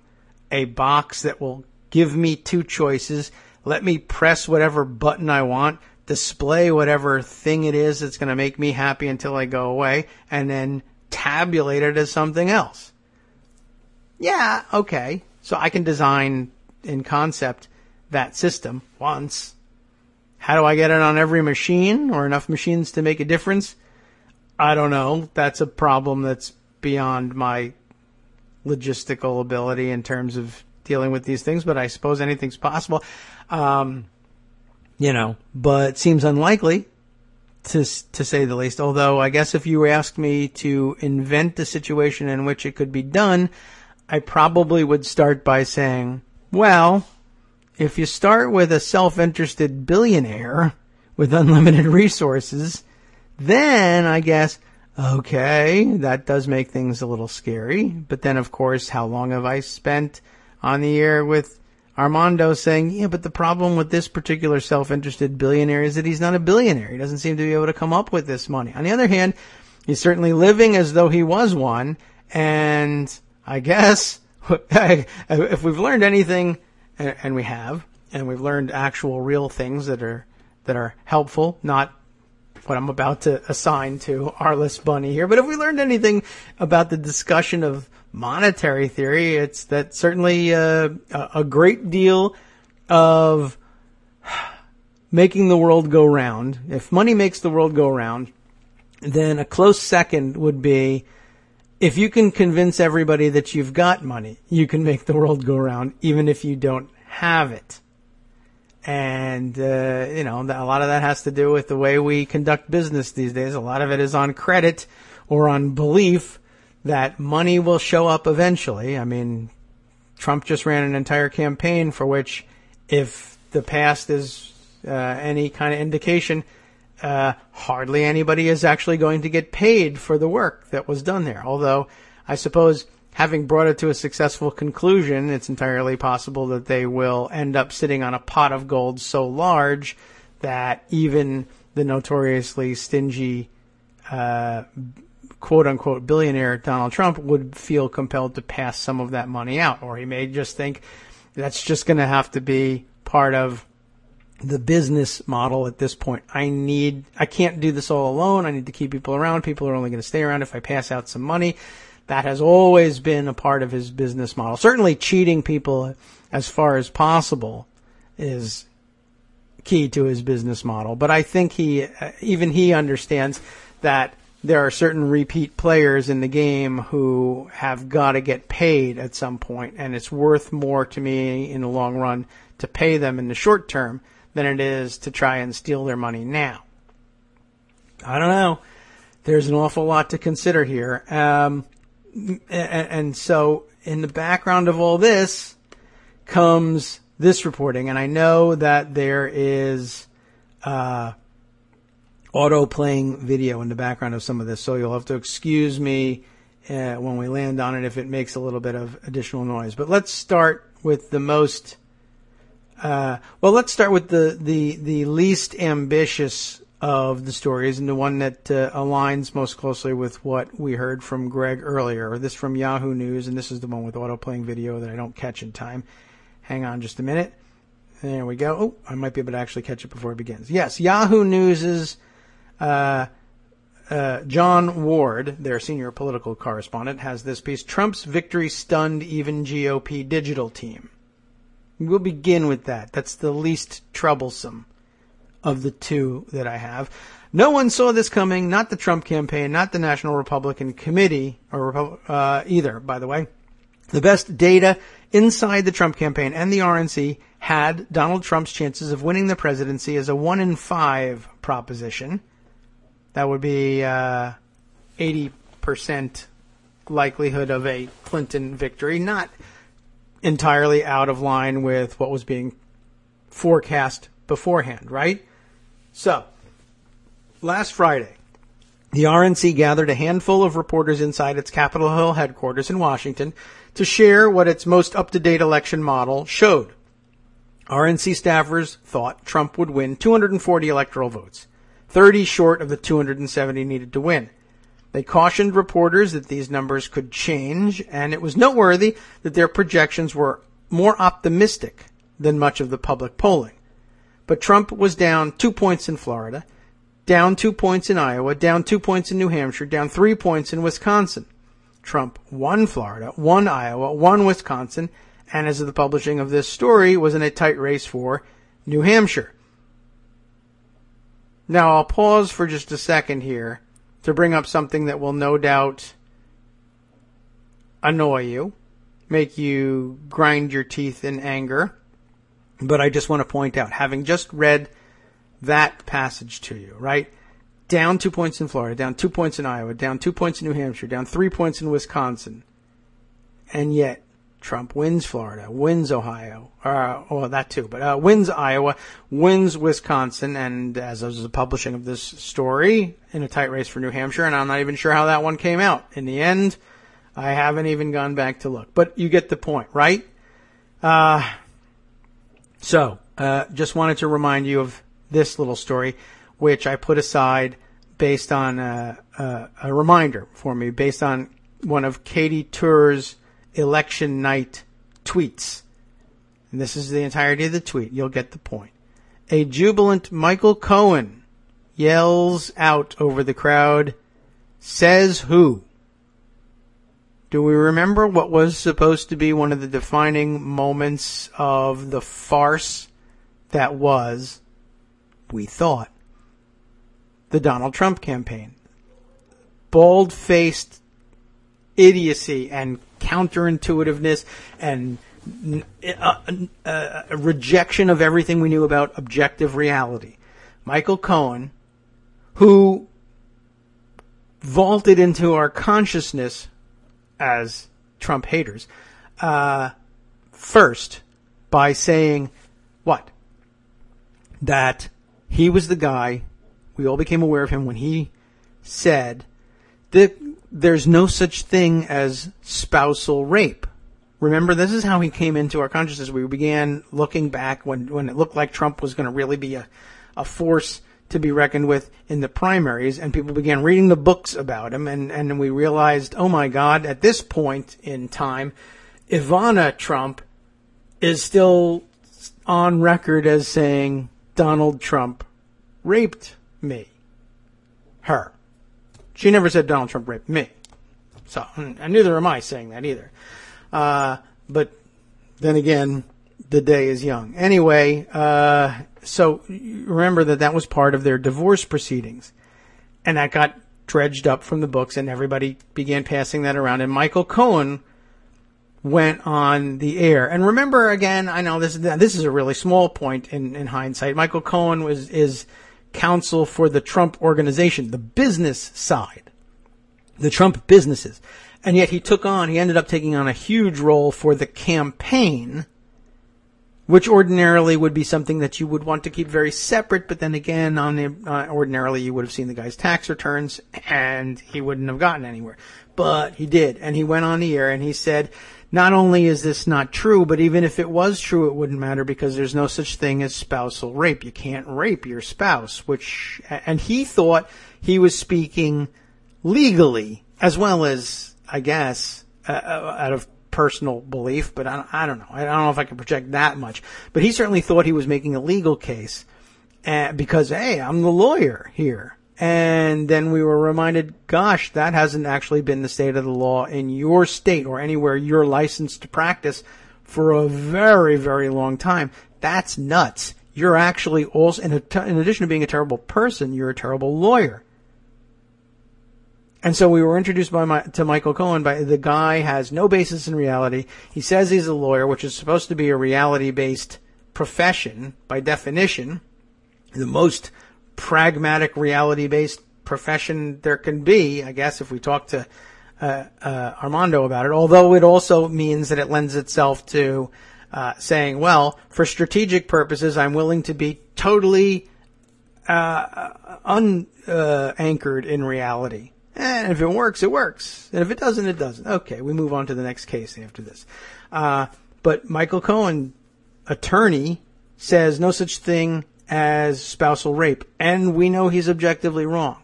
S3: a box that will give me 2 choices, let me press whatever button I want, display whatever thing it is that's going to make me happy until I go away, and then tabulate it as something else. Yeah, okay. So I can design in concept that system once. How do I get it on every machine or enough machines to make a difference? I don't know. That's a problem that's beyond my logistical ability in terms of dealing with these things, but I suppose anything's possible. But it seems unlikely to say the least. Although I guess if you asked me to invent a situation in which it could be done, I probably would start by saying, well, if you start with a self-interested billionaire with unlimited resources, then I guess, okay, that does make things a little scary. But then, of course, how long have I spent on the air with Armando saying, yeah, but the problem with this particular self-interested billionaire is that he's not a billionaire. He doesn't seem to be able to come up with this money. On the other hand, he's certainly living as though he was one. And I guess if we've learned anything, and we have, and we've learned actual real things that are helpful, not what I'm about to assign to Arliss Bunny here, but if we learned anything about the discussion of monetary theory, it's that certainly a great deal of making the world go round. If money makes the world go round, then a close second would be if you can convince everybody that you've got money, you can make the world go round, even if you don't have it. And, a lot of that has to do with the way we conduct business these days. A lot of it is on credit or on belief that money will show up eventually. I mean, Trump just ran an entire campaign for which, if the past is any kind of indication, hardly anybody is actually going to get paid for the work that was done there. Although, I suppose, having brought it to a successful conclusion, it's entirely possible that they will end up sitting on a pot of gold so large that even the notoriously stingy, quote-unquote billionaire Donald Trump would feel compelled to pass some of that money out. Or he may just think that's just going to have to be part of the business model at this point. I can't do this all alone. I need to keep people around. People are only going to stay around if I pass out some money. That has always been a part of his business model. Certainly cheating people as far as possible is key to his business model. But I think he understands that there are certain repeat players in the game who have got to get paid at some point, and it's worth more to me in the long run to pay them in the short term than it is to try and steal their money now. I don't know. There's an awful lot to consider here. And so in the background of all this comes this reporting. And I know that there is auto-playing video in the background of some of this, so you'll have to excuse me when we land on it if it makes a little bit of additional noise. But let's start with the most... let's start with the least ambitious of the stories and the one that aligns most closely with what we heard from Greg earlier. This from Yahoo News, and this is the one with auto-playing video that I don't catch in time. Hang on just a minute. There we go. Oh, I might be able to actually catch it before it begins. Yes, Yahoo News' John Ward, their senior political correspondent, has this piece, Trump's victory stunned even GOP digital team. We'll begin with that. That's the least troublesome of the two that I have. No one saw this coming, not the Trump campaign, not the National Republican Committee, or either, by the way. The best data inside the Trump campaign and the RNC had Donald Trump's chances of winning the presidency as a 1 in 5 proposition. That would be 80% likelihood of a Clinton victory, not entirely out of line with what was being forecast beforehand, right? So, last Friday, the RNC gathered a handful of reporters inside its Capitol Hill headquarters in Washington to share what its most up-to-date election model showed. RNC staffers thought Trump would win 240 electoral votes, 30 short of the 270 needed to win. They cautioned reporters that these numbers could change, and it was noteworthy that their projections were more optimistic than much of the public polling. But Trump was down 2 points in Florida, down 2 points in Iowa, down 2 points in New Hampshire, down 3 points in Wisconsin. Trump won Florida, won Iowa, won Wisconsin, and as of the publishing of this story, was in a tight race for New Hampshire. Now, I'll pause for just a second here to bring up something that will no doubt annoy you, make you grind your teeth in anger. But I just want to point out, having just read that passage to you, right? Down 2 points in Florida, down 2 points in Iowa, down 2 points in New Hampshire, down 3 points in Wisconsin. And yet, Trump wins Florida, wins Ohio, that too, but wins Iowa, wins Wisconsin, and as of the publishing of this story, in a tight race for New Hampshire, and I'm not even sure how that one came out. In the end, I haven't even gone back to look. But you get the point, right? So, just wanted to remind you of this little story, which I put aside based on a reminder for me, based on one of Katie Tour's election night tweets. And this is the entirety of the tweet. You'll get the point. A jubilant Michael Cohen yells out over the crowd, "Says who?" Do we remember what was supposed to be one of the defining moments of the farce that was, we thought, the Donald Trump campaign? Bald-faced idiocy and counterintuitiveness and a rejection of everything we knew about objective reality. Michael Cohen, who vaulted into our consciousness as Trump haters, first by saying what? That he was the guy, we all became aware of him when he said that there's no such thing as spousal rape. Remember, this is how he came into our consciousness. We began looking back when it looked like Trump was going to really be a force to be reckoned with in the primaries, and people began reading the books about him, and we realized, oh my God, at this point in time, Ivana Trump is still on record as saying Donald Trump raped me. Her. She never said Donald Trump raped me. So, and neither am I saying that either. But then again, the day is young. Anyway, so remember that was part of their divorce proceedings. And that got dredged up from the books, and everybody began passing that around. And Michael Cohen went on the air. And remember, again, I know this is a really small point in hindsight. Michael Cohen is counsel for the Trump organization, the business side, the Trump businesses. And yet he ended up taking on a huge role for the campaign, which ordinarily would be something that you would want to keep very separate. But then again, ordinarily you would have seen the guy's tax returns and he wouldn't have gotten anywhere. But he did. And he went on the air and he said, not only is this not true, but even if it was true, it wouldn't matter because there's no such thing as spousal rape. You can't rape your spouse, and he thought he was speaking legally as well as, I guess, out of personal belief, but I don't know. I don't know if I can project that much. But he certainly thought he was making a legal case because, hey, I'm the lawyer here. And then we were reminded, gosh, that hasn't actually been the state of the law in your state or anywhere you're licensed to practice for a very, very long time. That's nuts. You're actually also, in addition to being a terrible person, you're a terrible lawyer. And so we were introduced to Michael Cohen by the guy has no basis in reality. He says he's a lawyer, which is supposed to be a reality-based profession by definition, the most pragmatic reality-based profession there can be, I guess, if we talk to Armando about it, although it also means that it lends itself to saying, well, for strategic purposes, I'm willing to be totally unanchored in reality. And if it works, it works. And if it doesn't, it doesn't. Okay, we move on to the next case after this. But Michael Cohen, attorney, says no such thing as spousal rape. And we know he's objectively wrong.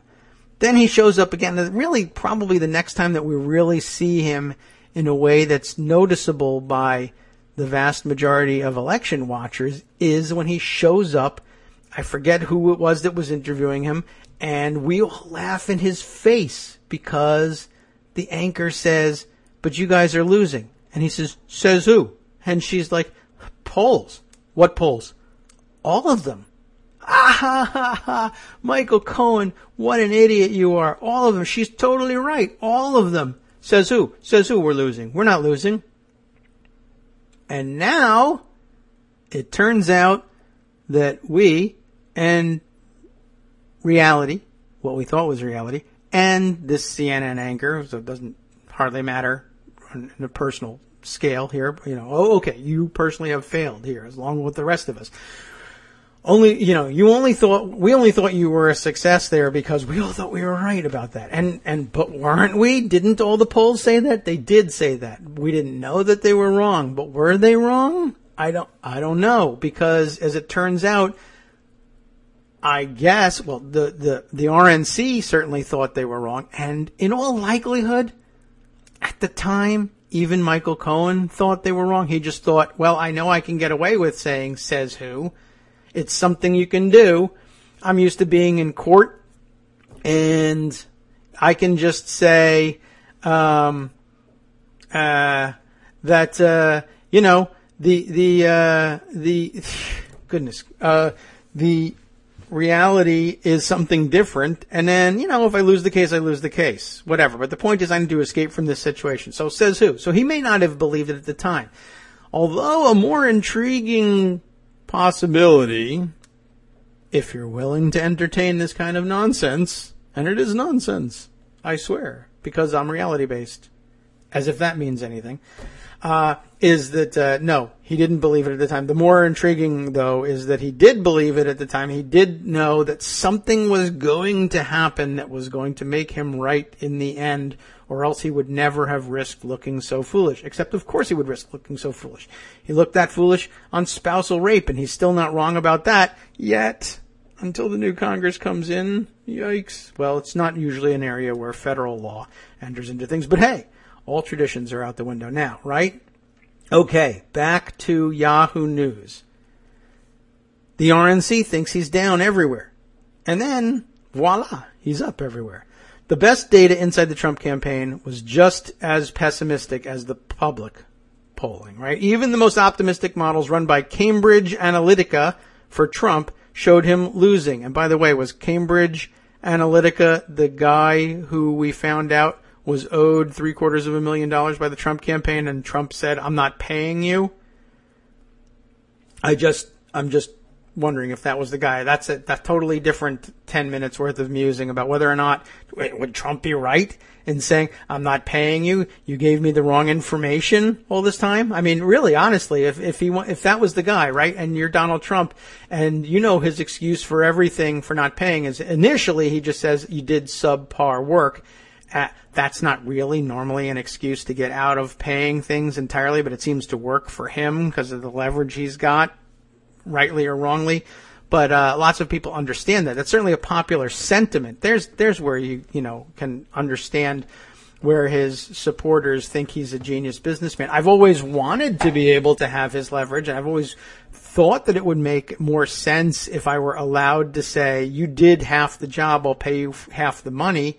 S3: Then he shows up again. Really, probably the next time that we really see him in a way that's noticeable by the vast majority of election watchers is when he shows up I forget who it was that was interviewing him, and we all laugh in his face because the anchor says, but you guys are losing. And he says who? And she's like, polls. What polls? All of them. Ah ha ha ha. Michael Cohen, what an idiot you are. All of them. She's totally right. All of them. Says who? Says who we're losing. We're not losing. And now it turns out that we and reality, what we thought was reality, and this CNN anchor, so it doesn't hardly matter on a personal scale here, okay, you personally have failed here, as long with the rest of us. We only thought you were a success there because we all thought we were right about that. But weren't we? Didn't all the polls say that? They did say that. We didn't know that they were wrong, but were they wrong? I don't know, because as it turns out, I guess, the RNC certainly thought they were wrong, and in all likelihood, at the time, even Michael Cohen thought they were wrong. He just thought, well, I know I can get away with saying says who. It's something you can do. I'm used to being in court, and I can just say that the reality is something different, and then, if I lose the case, I lose the case. Whatever. But the point is I need to escape from this situation. So says who? So he may not have believed it at the time. Although a more intriguing possibility, if you're willing to entertain this kind of nonsense, and it is nonsense, I swear, because I'm reality-based, as if that means anything, is that, no, he didn't believe it at the time. The more intriguing, though, is that he did believe it at the time. He did know that something was going to happen that was going to make him right in the end, or else he would never have risked looking so foolish. Except, of course, he would risk looking so foolish. He looked that foolish on spousal rape, and he's still not wrong about that yet, until the new Congress comes in. Yikes. Well, it's not usually an area where federal law enters into things, but hey, all traditions are out the window now, right? Okay, back to Yahoo News. The RNC thinks he's down everywhere. And then, voila, he's up everywhere. The best data inside the Trump campaign was just as pessimistic as the public polling, right? Even the most optimistic models run by Cambridge Analytica for Trump showed him losing. And by the way, was Cambridge Analytica the guy who we found out was owed $750,000 by the Trump campaign, and Trump said, I'm not paying you? I'm just wondering if that was the guy. That's a totally different 10 minutes worth of musing about whether or not, would Trump be right in saying, I'm not paying you? You gave me the wrong information all this time? I mean, really, honestly, if that was the guy, right, and you're Donald Trump, and his excuse for everything for not paying is initially he just says you did subpar work. That's not really normally an excuse to get out of paying things entirely, but it seems to work for him because of the leverage he's got, rightly or wrongly. But lots of people understand that. That's certainly a popular sentiment. There's where you can understand where his supporters think he's a genius businessman. I've always wanted to be able to have his leverage, and I've always thought that it would make more sense if I were allowed to say, you did half the job, I'll pay you half the money.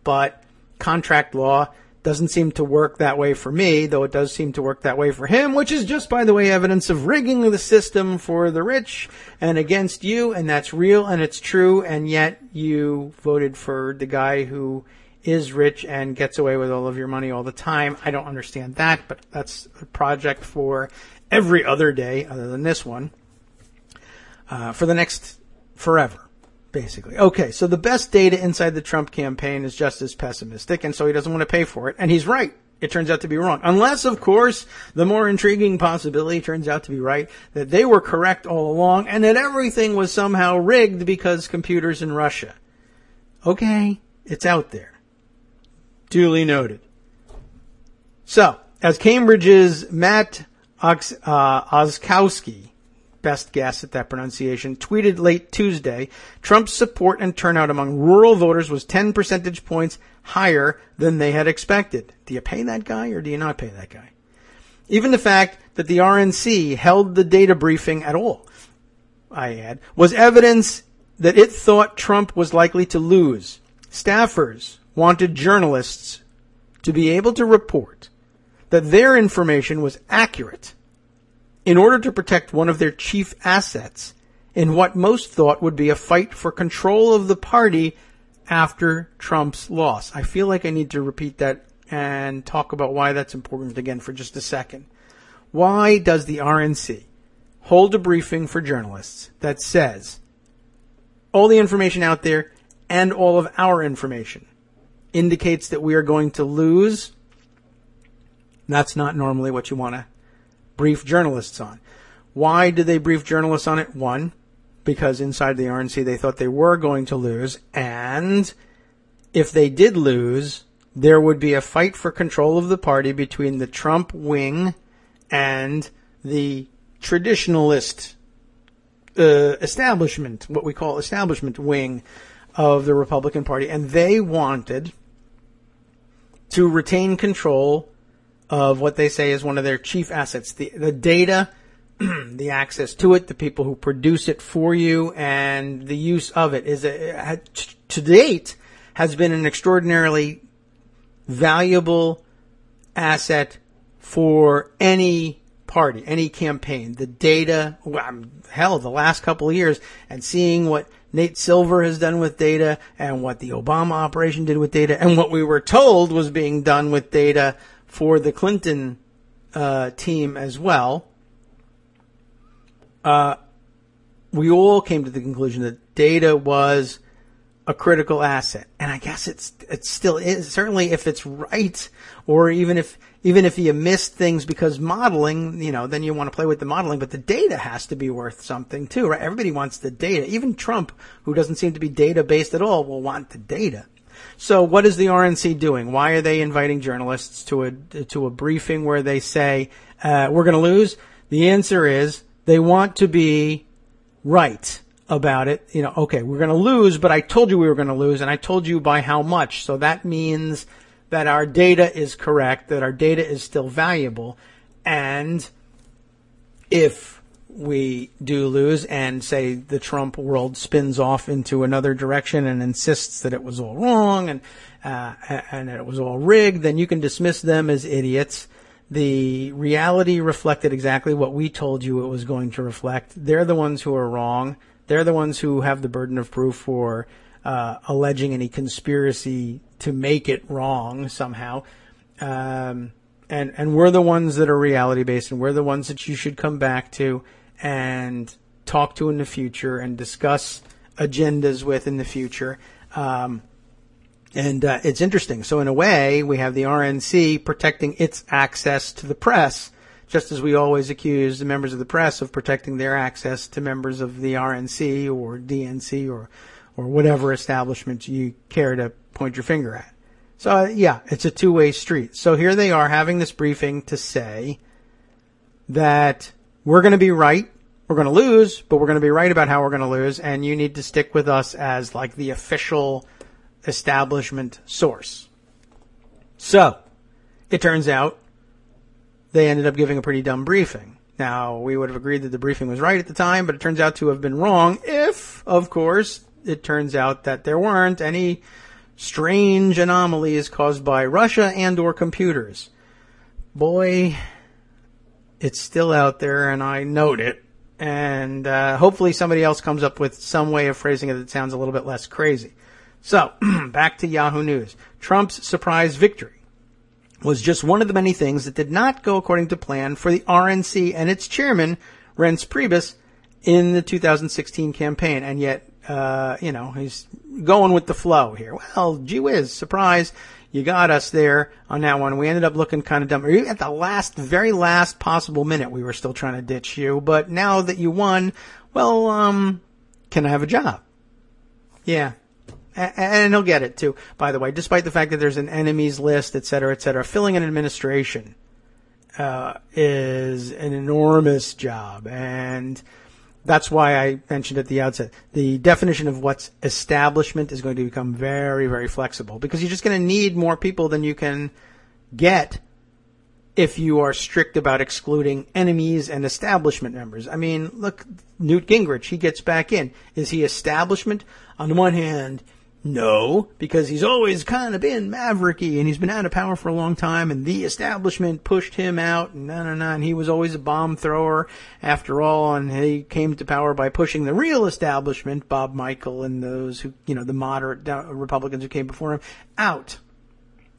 S3: But contract law doesn't seem to work that way for me, though it does seem to work that way for him, which is just, by the way, evidence of rigging the system for the rich and against you, and that's real and it's true, and yet you voted for the guy who is rich and gets away with all of your money all the time. I don't understand that, but that's a project for every other day other than this one, for the next forever. Basically. Okay, so the best data inside the Trump campaign is just as pessimistic, and so he doesn't want to pay for it. And he's right. It turns out to be wrong. Unless, of course, the more intriguing possibility turns out to be right, that they were correct all along, and that everything was somehow rigged because computers in Russia. Okay, it's out there. Duly noted. So, as Cambridge's Matt Oskowski, best guess at that pronunciation, tweeted late Tuesday, Trump's support and turnout among rural voters was 10 percentage points higher than they had expected. Do you pay that guy or do you not pay that guy? Even the fact that the RNC held the data briefing at all I add, was evidence that it thought Trump was likely to lose. Staffers wanted journalists to be able to report that their information was accurate in order to protect one of their chief assets in what most thought would be a fight for control of the party after Trump's loss. I feel like I need to repeat that and talk about why that's important again for just a second. Why does the RNC hold a briefing for journalists that says all the information out there and all of our information indicates that we are going to lose? That's not normally what you want to brief journalists on. Why did they brief journalists on it? One, because inside the RNC they thought they were going to lose, and if they did lose, there would be a fight for control of the party between the Trump wing and the traditionalist establishment, what we call establishment wing of the Republican Party, and they wanted to retain control of what they say is one of their chief assets, the data, the access to it, the people who produce it for you, and the use of it to date has been an extraordinarily valuable asset for any party, any campaign. The data, hell, the last couple of years, and seeing what Nate Silver has done with data and what the Obama operation did with data and what we were told was being done with data for the Clinton team as well. We all came to the conclusion that data was a critical asset, and I guess it still is. Certainly, if it's right, or even if you missed things because modeling, then you want to play with the modeling, but the data has to be worth something too, right? Everybody wants the data. Even Trump, who doesn't seem to be data based at all, will want the data. So, what is the RNC doing? Why are they inviting journalists to a briefing where they say we're going to lose? The answer is they want to be right about it. Okay, we're going to lose, but I told you we were going to lose, and I told you by how much. So that means that our data is correct, that our data is still valuable, and if we do lose and say the Trump world spins off into another direction and insists that it was all wrong and that it was all rigged, then you can dismiss them as idiots. The reality reflected exactly what we told you it was going to reflect. They're the ones who are wrong. They're the ones who have the burden of proof for alleging any conspiracy to make it wrong somehow. And we're the ones that are reality-based, and we're the ones that you should come back to and talk to in the future and discuss agendas with in the future. And it's interesting. So in a way, we have the RNC protecting its access to the press, just as we always accuse the members of the press of protecting their access to members of the RNC or DNC or whatever establishment you care to point your finger at. So, yeah, it's a two-way street. So here they are having this briefing to say that we're going to be right, we're going to lose, but we're going to be right about how we're going to lose, and you need to stick with us as like the official establishment source. So, it turns out they ended up giving a pretty dumb briefing. Now, we would have agreed that the briefing was right at the time, but it turns out to have been wrong if, of course, it turns out that there weren't any strange anomalies caused by Russia and or computers. Boy, it's still out there, and I note it. And hopefully somebody else comes up with some way of phrasing it that sounds a little bit less crazy. So, back to Yahoo News. Trump's surprise victory was just one of the many things that did not go according to plan for the RNC and its chairman, Reince Priebus, in the 2016 campaign. And yet, he's going with the flow here. Well, gee whiz, surprise. You got us there on that one. We ended up looking kind of dumb. At the very last possible minute, we were still trying to ditch you. But now that you won, well, can I have a job? Yeah. And he'll get it, too, by the way, despite the fact that there's an enemies list, et cetera, et cetera. Filling an administration is an enormous job. And that's why I mentioned at the outset, the definition of what's establishment is going to become very, very flexible, because you're just going to need more people than you can get if you are strict about excluding enemies and establishment members. I mean, look, Newt Gingrich, he gets back in. Is he establishment? On the one hand, no, because he's always kind of been mavericky and he's been out of power for a long time and the establishment pushed him out and he was always a bomb thrower after all, and he came to power by pushing the real establishment, Bob Michael and those who, the moderate Republicans who came before him, out.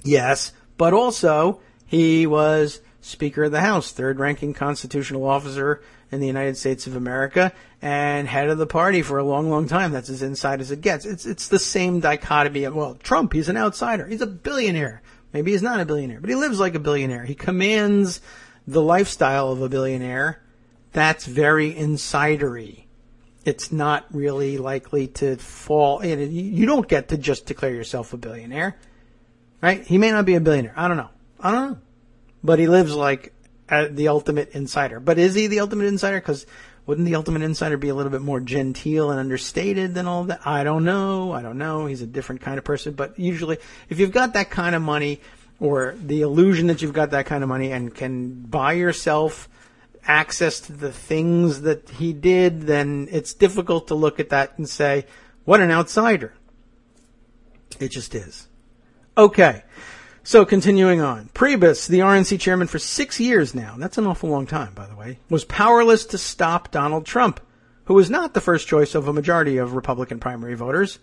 S3: Yes, but also he was Speaker of the House, third-ranking constitutional officer in the United States of America, and head of the party for a long, long time. That's as inside as it gets. It's the same dichotomy of, well, Trump, he's an outsider. He's a billionaire. Maybe he's not a billionaire, but he lives like a billionaire. He commands the lifestyle of a billionaire. That's very insidery. It's not really likely to fall. You don't get to just declare yourself a billionaire, right? He may not be a billionaire. I don't know. But he lives like the ultimate insider. But is he the ultimate insider? Because wouldn't the ultimate insider be a little bit more genteel and understated than all that? I don't know. He's a different kind of person. But usually, if you've got that kind of money, or the illusion that you've got that kind of money and can buy yourself access to the things that he did, then it's difficult to look at that and say, what an outsider. It just is. Okay. So continuing on, Priebus, the RNC chairman for 6 years now, that's an awful long time, by the way, was powerless to stop Donald Trump, who was not the first choice of a majority of Republican primary voters,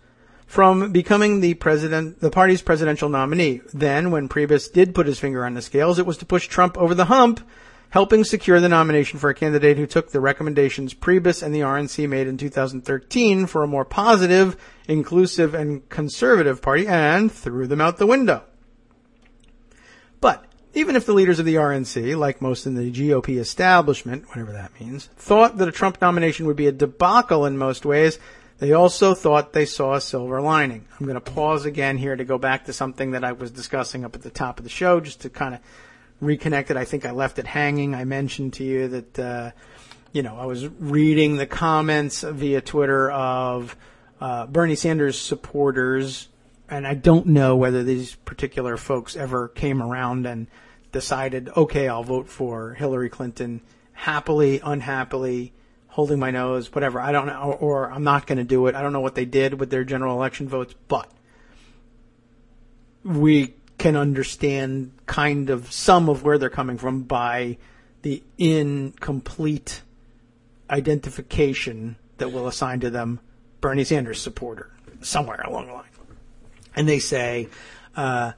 S3: from becoming the party's presidential nominee. Then, when Priebus did put his finger on the scales, it was to push Trump over the hump, helping secure the nomination for a candidate who took the recommendations Priebus and the RNC made in 2013 for a more positive, inclusive, and conservative party, and threw them out the window. But even if the leaders of the RNC, like most in the GOP establishment, whatever that means, thought that a Trump nomination would be a debacle in most ways, they also thought they saw a silver lining. I'm going to pause again here to go back to something that I was discussing up at the top of the show, just to kind of reconnect it. I think I left it hanging. I mentioned to you that, I was reading the comments via Twitter of Bernie Sanders supporters, and I don't know whether these particular folks ever came around and decided, okay, I'll vote for Hillary Clinton, happily, unhappily, holding my nose, whatever. I don't know, or I'm not going to do it. I don't know what they did with their general election votes, but we can understand kind of some of where they're coming from by the incomplete identification that we'll assign to them, Bernie Sanders supporter, somewhere along the line. And they say, the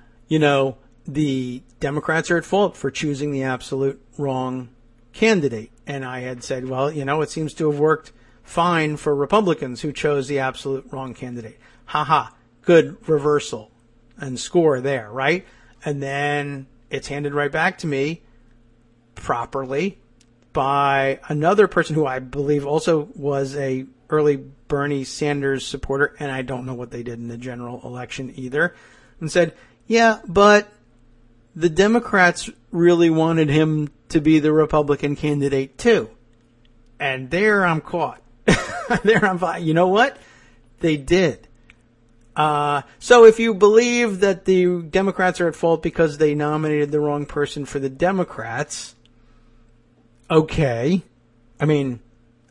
S3: Democrats are at fault for choosing the absolute wrong candidate. And I had said, well, it seems to have worked fine for Republicans who chose the absolute wrong candidate. Good reversal and score there, right? And then it's handed right back to me properly by another person who I believe also was a early Bernie Sanders supporter, and I don't know what they did in the general election either, and said, yeah, but the Democrats really wanted him to be the Republican candidate too. And there I'm caught. You know what? They did. So if you believe that the Democrats are at fault because they nominated the wrong person for the Democrats, okay. I mean,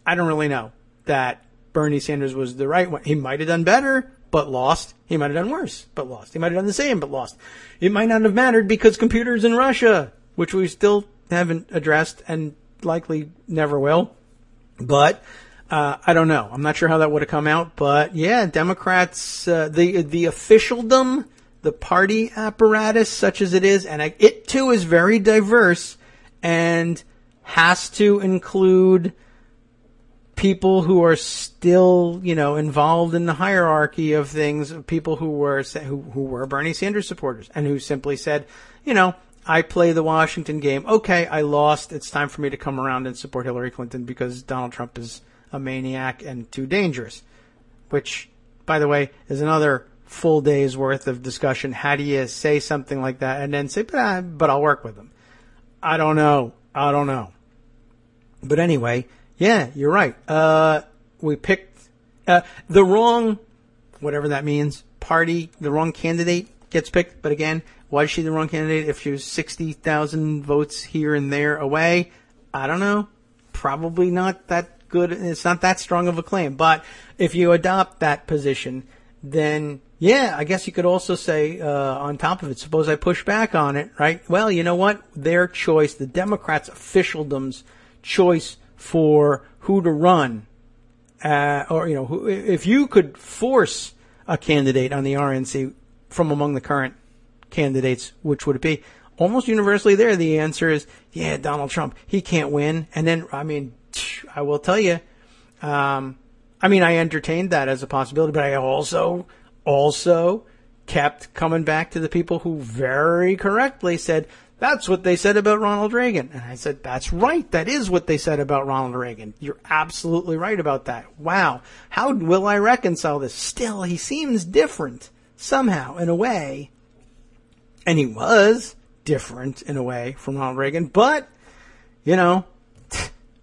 S3: I don't really know that Bernie Sanders was the right one. He might have done better, but lost. He might have done worse, but lost. He might have done the same, but lost. It might not have mattered because computers in Russia, which we still haven't addressed and likely never will. But I don't know. I'm not sure how that would have come out. But yeah, Democrats, the officialdom, the party apparatus, such as it is, and it too is very diverse and has to include people who are still, involved in the hierarchy of things, people who were Bernie Sanders supporters and who simply said, I play the Washington game. Okay, I lost. It's time for me to come around and support Hillary Clinton because Donald Trump is a maniac and too dangerous. Which, by the way, is another full day's worth of discussion. How do you say something like that and then say, but I'll work with him? I don't know. But anyway, yeah, you're right. We picked the wrong, whatever that means, party, the wrong candidate. gets picked. But again, was she the wrong candidate if she was 60,000 votes here and there away? I don't know. Probably not that good. It's not that strong of a claim. But if you adopt that position, then yeah, I guess you could also say on top of it, suppose I push back on it, right? Well, you know what? Their choice, the Democrats' officialdom's choice for who to run, or, you know, if you could force a candidate on the RNC from among the current candidates, which would it be? Almost universally there, the answer is, yeah, Donald Trump, he can't win. And then, I mean, I will tell you, I entertained that as a possibility, but I also kept coming back to the people who very correctly said, that's what they said about Ronald Reagan. And I said, that's right. That is what they said about Ronald Reagan. You're absolutely right about that. Wow. How will I reconcile this? Still, he seems different somehow in a way. And he was different in a way from Ronald Reagan. But, you know,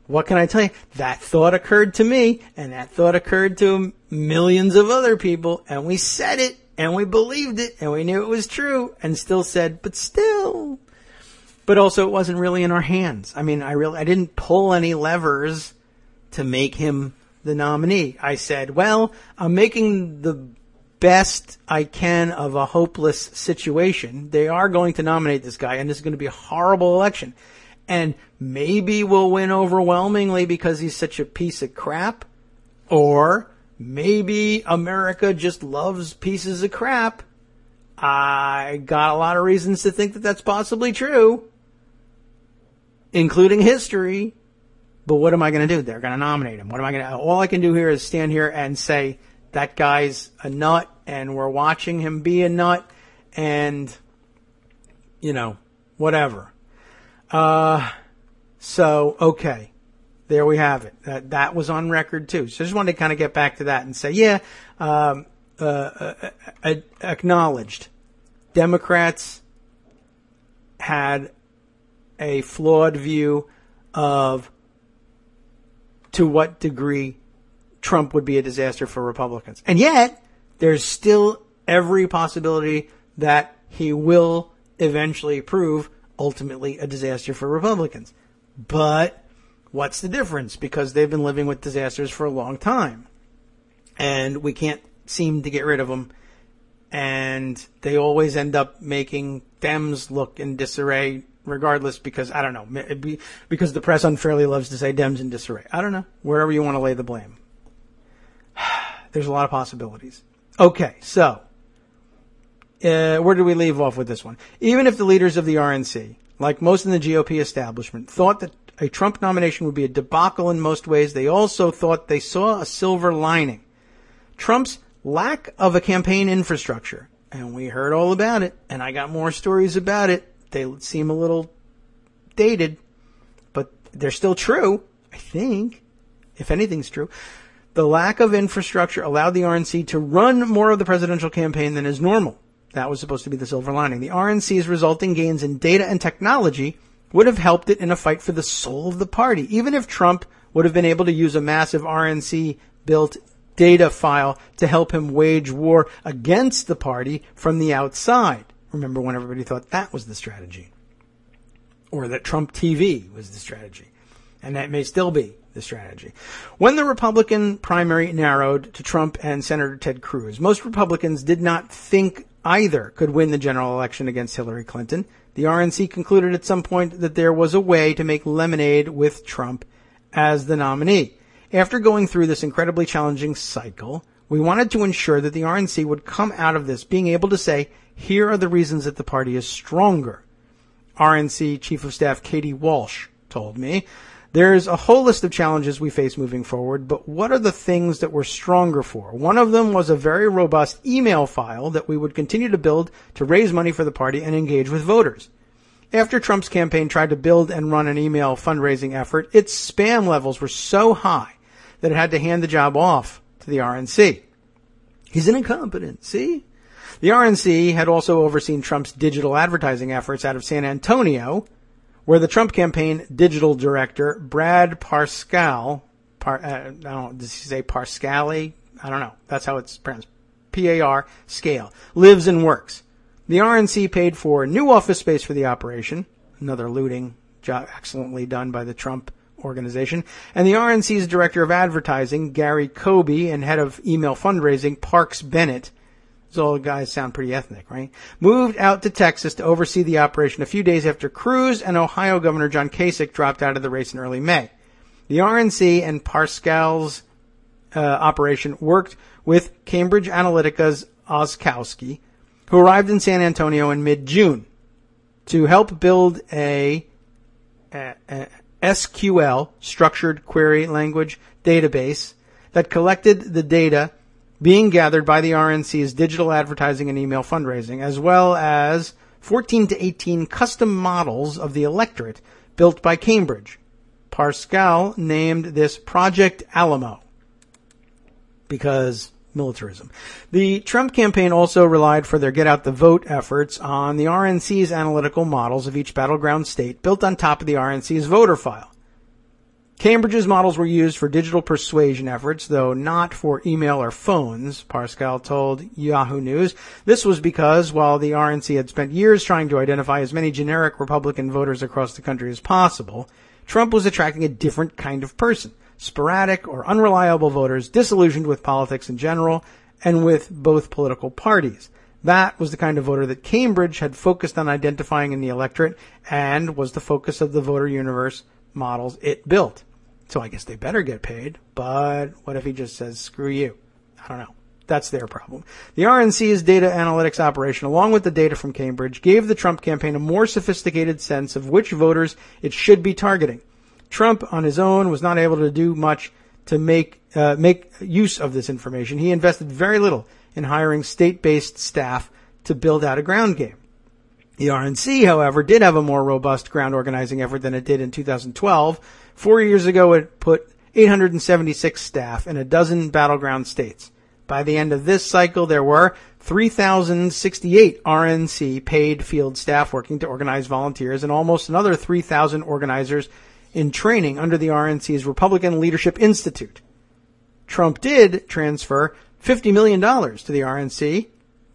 S3: what can I tell you? That thought occurred to me, and that thought occurred to millions of other people, and we said it, and we believed it, and we knew it was true, and still said, but still. But also, it wasn't really in our hands. I mean, I didn't pull any levers to make him the nominee. I said, well, I'm making the best I can of a hopeless situation. They are going to nominate this guy, and this is going to be a horrible election. And maybe we'll win overwhelmingly because he's such a piece of crap. Or maybe America just loves pieces of crap. I got a lot of reasons to think that that's possibly true, including history. But what am I going to do? They're going to nominate him. What am I going to? All I can do here is stand here and say that guy's a nut, and we're watching him be a nut, and, you know, whatever. So, okay. There we have it. That was on record too. So I just wanted to kind of get back to that and say, yeah, acknowledged. Democrats had a flawed view of to what degree Trump would be a disaster for Republicans. And yet, there's still every possibility that he will eventually prove ultimately a disaster for Republicans. But what's the difference? Because they've been living with disasters for a long time. And we can't seem to get rid of them. And they always end up making Dems look in disarray regardless because, I don't know, because the press unfairly loves to say Dems in disarray. I don't know. Wherever you want to lay the blame. There's a lot of possibilities. Okay, so where did we leave off with this one? Even if the leaders of the RNC, like most in the GOP establishment, thought that a Trump nomination would be a debacle in most ways, they also thought they saw a silver lining. Trump's lack of a campaign infrastructure, and we heard all about it, and I got more stories about it. They seem a little dated, but they're still true, I think, if anything's true. The lack of infrastructure allowed the RNC to run more of the presidential campaign than is normal. That was supposed to be the silver lining. The RNC's resulting gains in data and technology would have helped it in a fight for the soul of the party, even if Trump would have been able to use a massive RNC-built data file to help him wage war against the party from the outside. Remember when everybody thought that was the strategy? Or that Trump TV was the strategy. And that may still be the strategy. When the Republican primary narrowed to Trump and Senator Ted Cruz, most Republicans did not think either could win the general election against Hillary Clinton. The RNC concluded at some point that there was a way to make lemonade with Trump as the nominee. After going through this incredibly challenging cycle, we wanted to ensure that the RNC would come out of this being able to say, here are the reasons that the party is stronger. RNC Chief of Staff Katie Walsh told me, there's a whole list of challenges we face moving forward, but what are the things that we're stronger for? One of them was a very robust email file that we would continue to build to raise money for the party and engage with voters. After Trump's campaign tried to build and run an email fundraising effort, its spam levels were so high that it had to hand the job off to the RNC. He's an incompetent, see? The RNC had also overseen Trump's digital advertising efforts out of San Antonio, where the Trump campaign digital director, Brad Parscale, I don't know, does he say Parscale? I don't know. That's how it's pronounced. P-A-R, scale, lives and works. The RNC paid for new office space for the operation, another looting job excellently done by the Trump organization, and the RNC's director of advertising, Gary Kobe, and head of email fundraising, Parks Bennett, those all guys sound pretty ethnic, right, moved out to Texas to oversee the operation a few days after Cruz and Ohio Governor John Kasich dropped out of the race in early May. The RNC and Parscale's operation worked with Cambridge Analytica's Oskowski, who arrived in San Antonio in mid-June, to help build a SQL, Structured Query Language Database, that collected the data being gathered by the RNC's digital advertising and email fundraising, as well as 14 to 18 custom models of the electorate built by Cambridge. Parscale named this Project Alamo because militarism. The Trump campaign also relied for their get-out-the-vote efforts on the RNC's analytical models of each battleground state built on top of the RNC's voter file. Cambridge's models were used for digital persuasion efforts, though not for email or phones, Parscale told Yahoo News. This was because, while the RNC had spent years trying to identify as many generic Republican voters across the country as possible, Trump was attracting a different kind of person. Sporadic or unreliable voters disillusioned with politics in general and with both political parties. That was the kind of voter that Cambridge had focused on identifying in the electorate and was the focus of the voter universe models it built. So I guess they better get paid, but what if he just says, screw you? I don't know. That's their problem. The RNC's data analytics operation, along with the data from Cambridge, gave the Trump campaign a more sophisticated sense of which voters it should be targeting. Trump, on his own, was not able to do much to make use of this information. He invested very little in hiring state-based staff to build out a ground game. The RNC, however, did have a more robust ground organizing effort than it did in 2012. 4 years ago, it put 876 staff in a dozen battleground states. By the end of this cycle, there were 3,068 RNC paid field staff working to organize volunteers and almost another 3,000 organizers in training under the RNC's Republican Leadership Institute. Trump did transfer $50 million to the RNC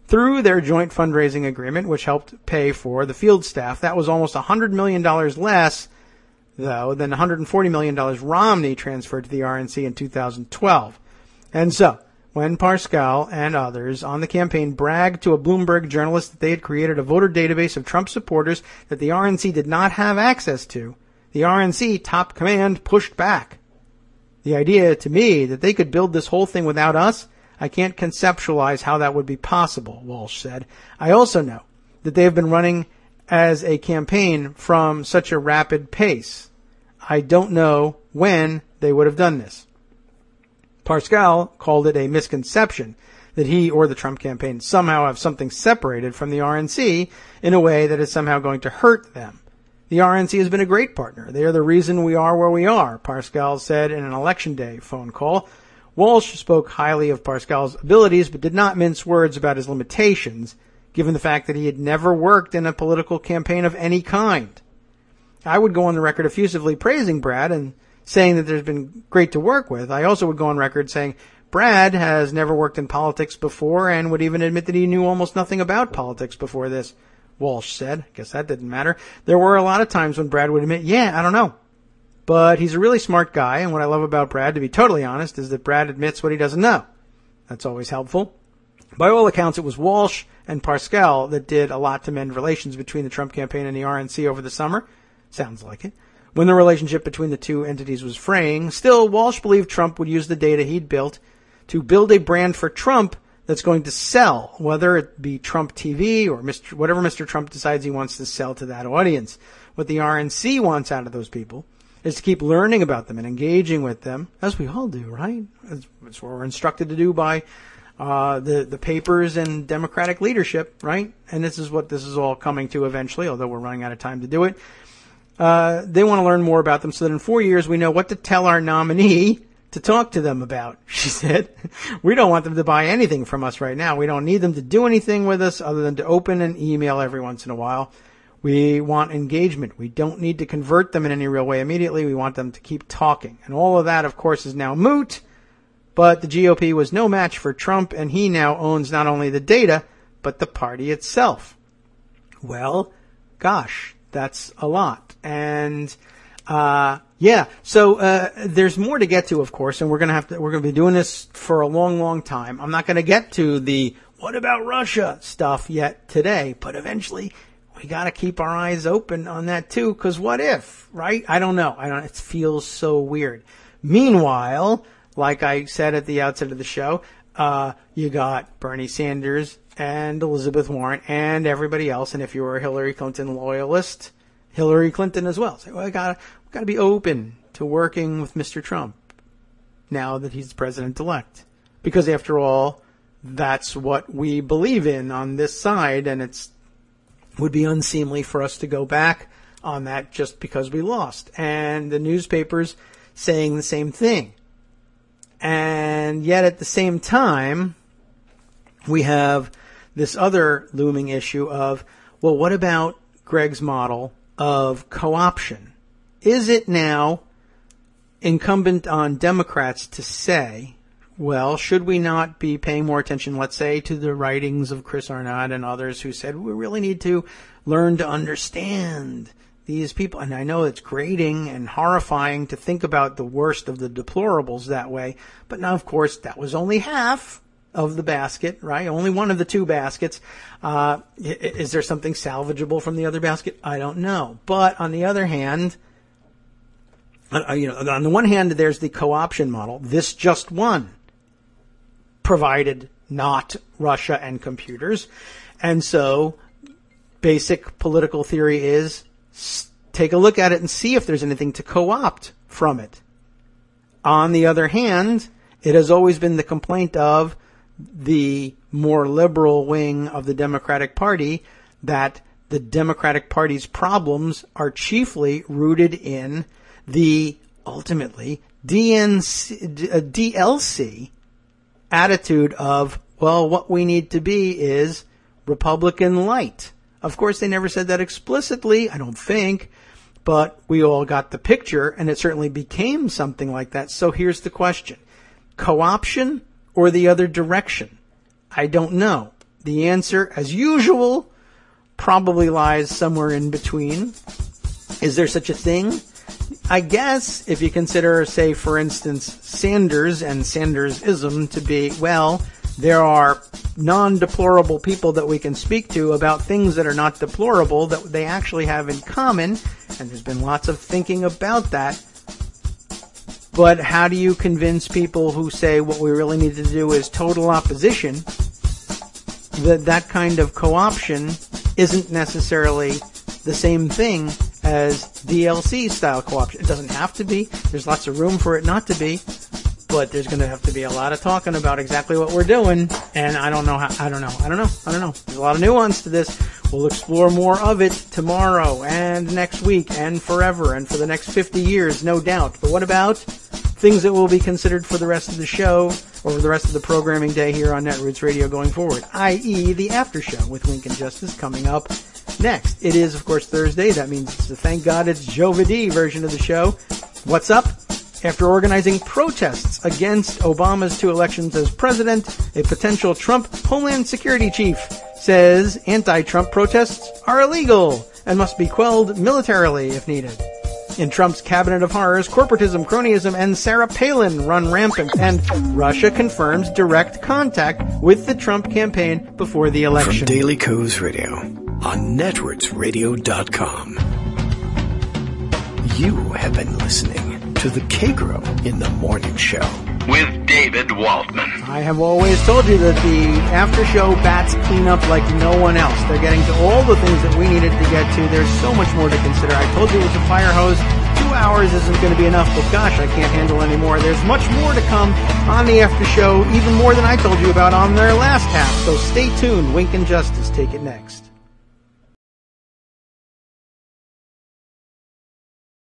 S3: through their joint fundraising agreement, which helped pay for the field staff. That was almost $100 million less, though, than $140 million Romney transferred to the RNC in 2012. And so, when Parscale and others on the campaign bragged to a Bloomberg journalist that they had created a voter database of Trump supporters that the RNC did not have access to, the RNC top command pushed back. The idea to me that they could build this whole thing without us, I can't conceptualize how that would be possible, Walsh said. I also know that they have been running as a campaign from such a rapid pace. I don't know when they would have done this. Parscale called it a misconception that he or the Trump campaign somehow have something separated from the RNC in a way that is somehow going to hurt them. The RNC has been a great partner. They are the reason we are where we are, Parscale said in an election day phone call. Walsh spoke highly of Parscale's abilities, but did not mince words about his limitations, given the fact that he had never worked in a political campaign of any kind. I would go on the record effusively praising Brad and saying that there's been great to work with. I also would go on record saying Brad has never worked in politics before and would even admit that he knew almost nothing about politics before this. Walsh said. I guess that didn't matter. There were a lot of times when Brad would admit, yeah, I don't know. But he's a really smart guy, and what I love about Brad, to be totally honest, is that Brad admits what he doesn't know. That's always helpful. By all accounts, it was Walsh and Parscale that did a lot to mend relations between the Trump campaign and the RNC over the summer. Sounds like it. When the relationship between the two entities was fraying, still, Walsh believed Trump would use the data he'd built to build a brand for Trump that's going to sell, whether it be Trump TV or whatever Mr. Trump decides he wants to sell to that audience. What the RNC wants out of those people is to keep learning about them and engaging with them, as we all do, right? That's what we're instructed to do by the papers and Democratic leadership, right? And this is what this is all coming to eventually, although we're running out of time to do it. They want to learn more about them so that in 4 years we know what to tell our nominee to talk to them about, she said. We don't want them to buy anything from us right now. We don't need them to do anything with us other than to open an email every once in a while. We want engagement. We don't need to convert them in any real way immediately. We want them to keep talking. And all of that, of course, is now moot. But the GOP was no match for Trump, and he now owns not only the data, but the party itself. Well, gosh, that's a lot. And, so there's more to get to, of course, and we're going to be doing this for a long, long time. I'm not going to get to the what about Russia stuff yet today, but eventually we got to keep our eyes open on that too, because what if, right? I don't know. It feels so weird. Meanwhile, like I said at the outset of the show, you got Bernie Sanders and Elizabeth Warren and everybody else. And if you were a Hillary Clinton loyalist, Hillary Clinton as well. Say, well, we got to be open to working with Mr. Trump now that he's president-elect. Because after all, that's what we believe in on this side, and it would be unseemly for us to go back on that just because we lost. And the newspapers saying the same thing. And yet at the same time, we have this other looming issue of, well, what about Greg's model of co-option? Is it now incumbent on Democrats to say, well, should we not be paying more attention, let's say, to the writings of Chris Arnott and others who said we really need to learn to understand these people? And I know it's grating and horrifying to think about the worst of the deplorables that way. But now, of course, that was only half of the basket, right? Only one of the two baskets. Is there something salvageable from the other basket? I don't know. But on the other hand, on the one hand, there's the co-option model. This just one, provided not Russia and computers. And so basic political theory is take a look at it and see if there's anything to co-opt from it. On the other hand, it has always been the complaint of the more liberal wing of the Democratic Party that the Democratic Party's problems are chiefly rooted in the, ultimately, DLC attitude of, well, what we need to be is Republican light. Of course, they never said that explicitly, I don't think, but we all got the picture, and it certainly became something like that. So here's the question. Co-option or the other direction? I don't know. The answer, as usual, probably lies somewhere in between. Is there such a thing? I guess if you consider, say, for instance, Sanders and Sandersism to be, well, there are non-deplorable people that we can speak to about things that are not deplorable that they actually have in common, and there's been lots of thinking about that. But how do you convince people who say what we really need to do is total opposition that kind of co-option isn't necessarily the same thing as DLC style co-option? It doesn't have to be. There's lots of room for it not to be. But there's going to have to be a lot of talking about exactly what we're doing. And I don't know. There's a lot of nuance to this. We'll explore more of it tomorrow and next week and forever and for the next 50 years, no doubt. But what about things that will be considered for the rest of the show or the rest of the programming day here on Netroots Radio going forward, i.e. the after show with Wink and Justice coming up next. It is, of course, Thursday. That means it's the Thank God It's Joe Vidi version of the show. What's up? After organizing protests against Obama's 2 elections as president, a potential Trump Homeland Security chief says anti-Trump protests are illegal and must be quelled militarily if needed. In Trump's cabinet of horrors, corporatism, cronyism, and Sarah Palin run rampant, and Russia confirms direct contact with the Trump campaign before the election.
S1: From Daily Kos Radio on netrootsradio.com. You have been listening to the Kagro in the Morning Show
S2: with David Waldman.
S3: I have always told you that the after show bats clean up like no one else. They're getting to all the things that we needed to get to. There's so much more to consider. I told you it was a fire hose. 2 hours isn't going to be enough, but gosh, I can't handle any more. There's much more to come on the after show, even more than I told you about on their last half. So stay tuned. Wink and Justice take it next.